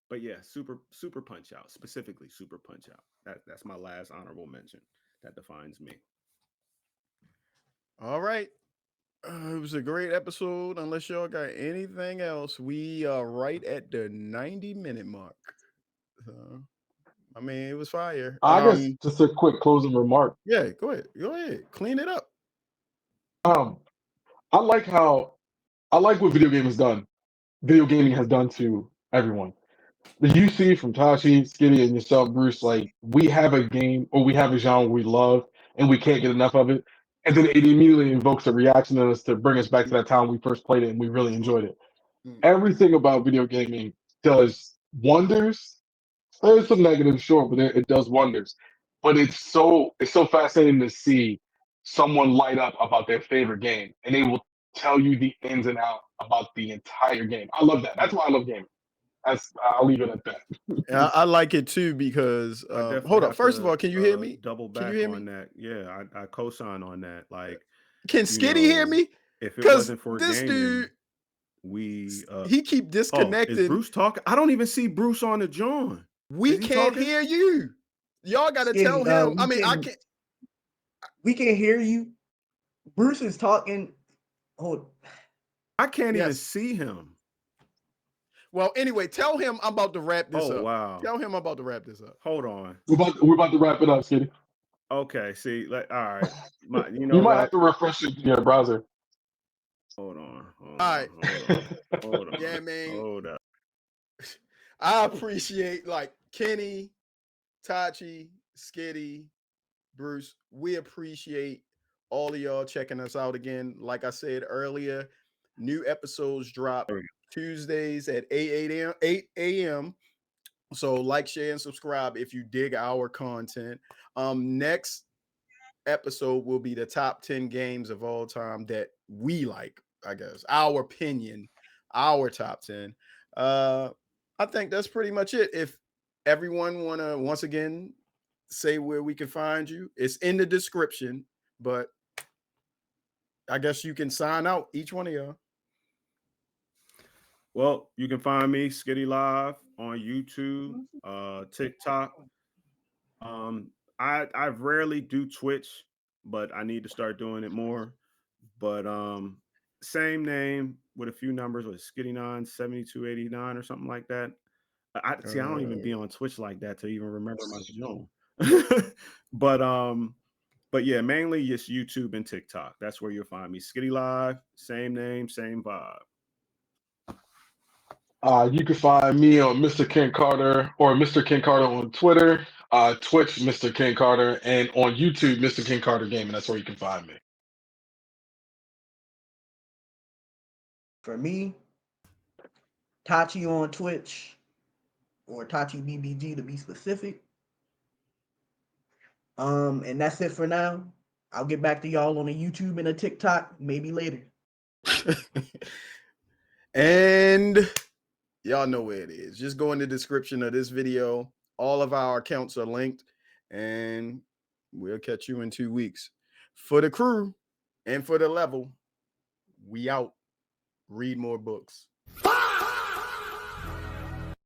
But yeah, super Punch-Out, specifically Super Punch-Out. That's my last honorable mention. That defines me. All right. It was a great episode. Unless y'all got anything else, we are right at the 90-minute mark. I mean, it was fire. I guess just a quick closing remark. Yeah, go ahead. Clean it up. I like what video gaming has done to everyone. You see from Tashi, Skitty, and yourself, Bruce, like we have a game or we have a genre we love and we can't get enough of it. And then it immediately invokes a reaction in us to bring us back to that time we first played it and we really enjoyed it. Everything about video gaming does wonders. There's some negatives, sure, but it does wonders. But it's so fascinating to see someone light up about their favorite game and they will tell you the ins and outs about the entire game. I love that. That's why I love gaming. I'll leave it at that. I like it too because hold on. First of all, can you hear me? Double back on that. Yeah, I co-sign on that. Like, can Skitty hear me? If it wasn't for this gaming, dude, he keep disconnected. Is Bruce talking? I don't even see Bruce on the joint. We can't hear you. Y'all got to tell him. I mean, I can't. We can hear you. Bruce is talking. I can't even see him. Well, anyway, tell him I'm about to wrap this up. Oh, wow. Tell him I'm about to wrap this up. Hold on. We're about to wrap it up, Skitty. Okay, see, all right. You might have to refresh your browser. Hold on. All right. Hold on. Yeah, man. Hold up. I appreciate like Kenny, Tachi, Skitty, Bruce, we appreciate all of y'all checking us out again. Like I said earlier, new episodes drop Tuesdays at 8 a.m. So like, share, and subscribe if you dig our content. Next episode will be the top 10 games of all time that we like, I guess. Our opinion, our top 10. I think that's pretty much it. If everyone wanna once again say where we can find you, it's in the description, but I guess you can sign out, each one of y'all. Well, you can find me Skitty Live on YouTube, TikTok. I rarely do Twitch, but I need to start doing it more. But same name with a few numbers, with Skitty9 7289 or something like that. I don't even be on Twitch like that to even remember my Joan. But yeah, mainly just YouTube and TikTok. That's where you'll find me. Skitty Live, same name, same vibe. You can find me on Mr. Ken Carter or Mr. Ken Carter on Twitter, Twitch, Mr. Ken Carter, and on YouTube, Mr. Ken Carter Gaming. That's where you can find me. For me, Tachi on Twitch, or Tachi BBG to be specific. And that's it for now. I'll get back to y'all on a YouTube and a TikTok maybe later. And y'all know where it is. Just go in the description of this video. All of our accounts are linked, and we'll catch you in 2 weeks. For the crew and for the level, we out. Read more books.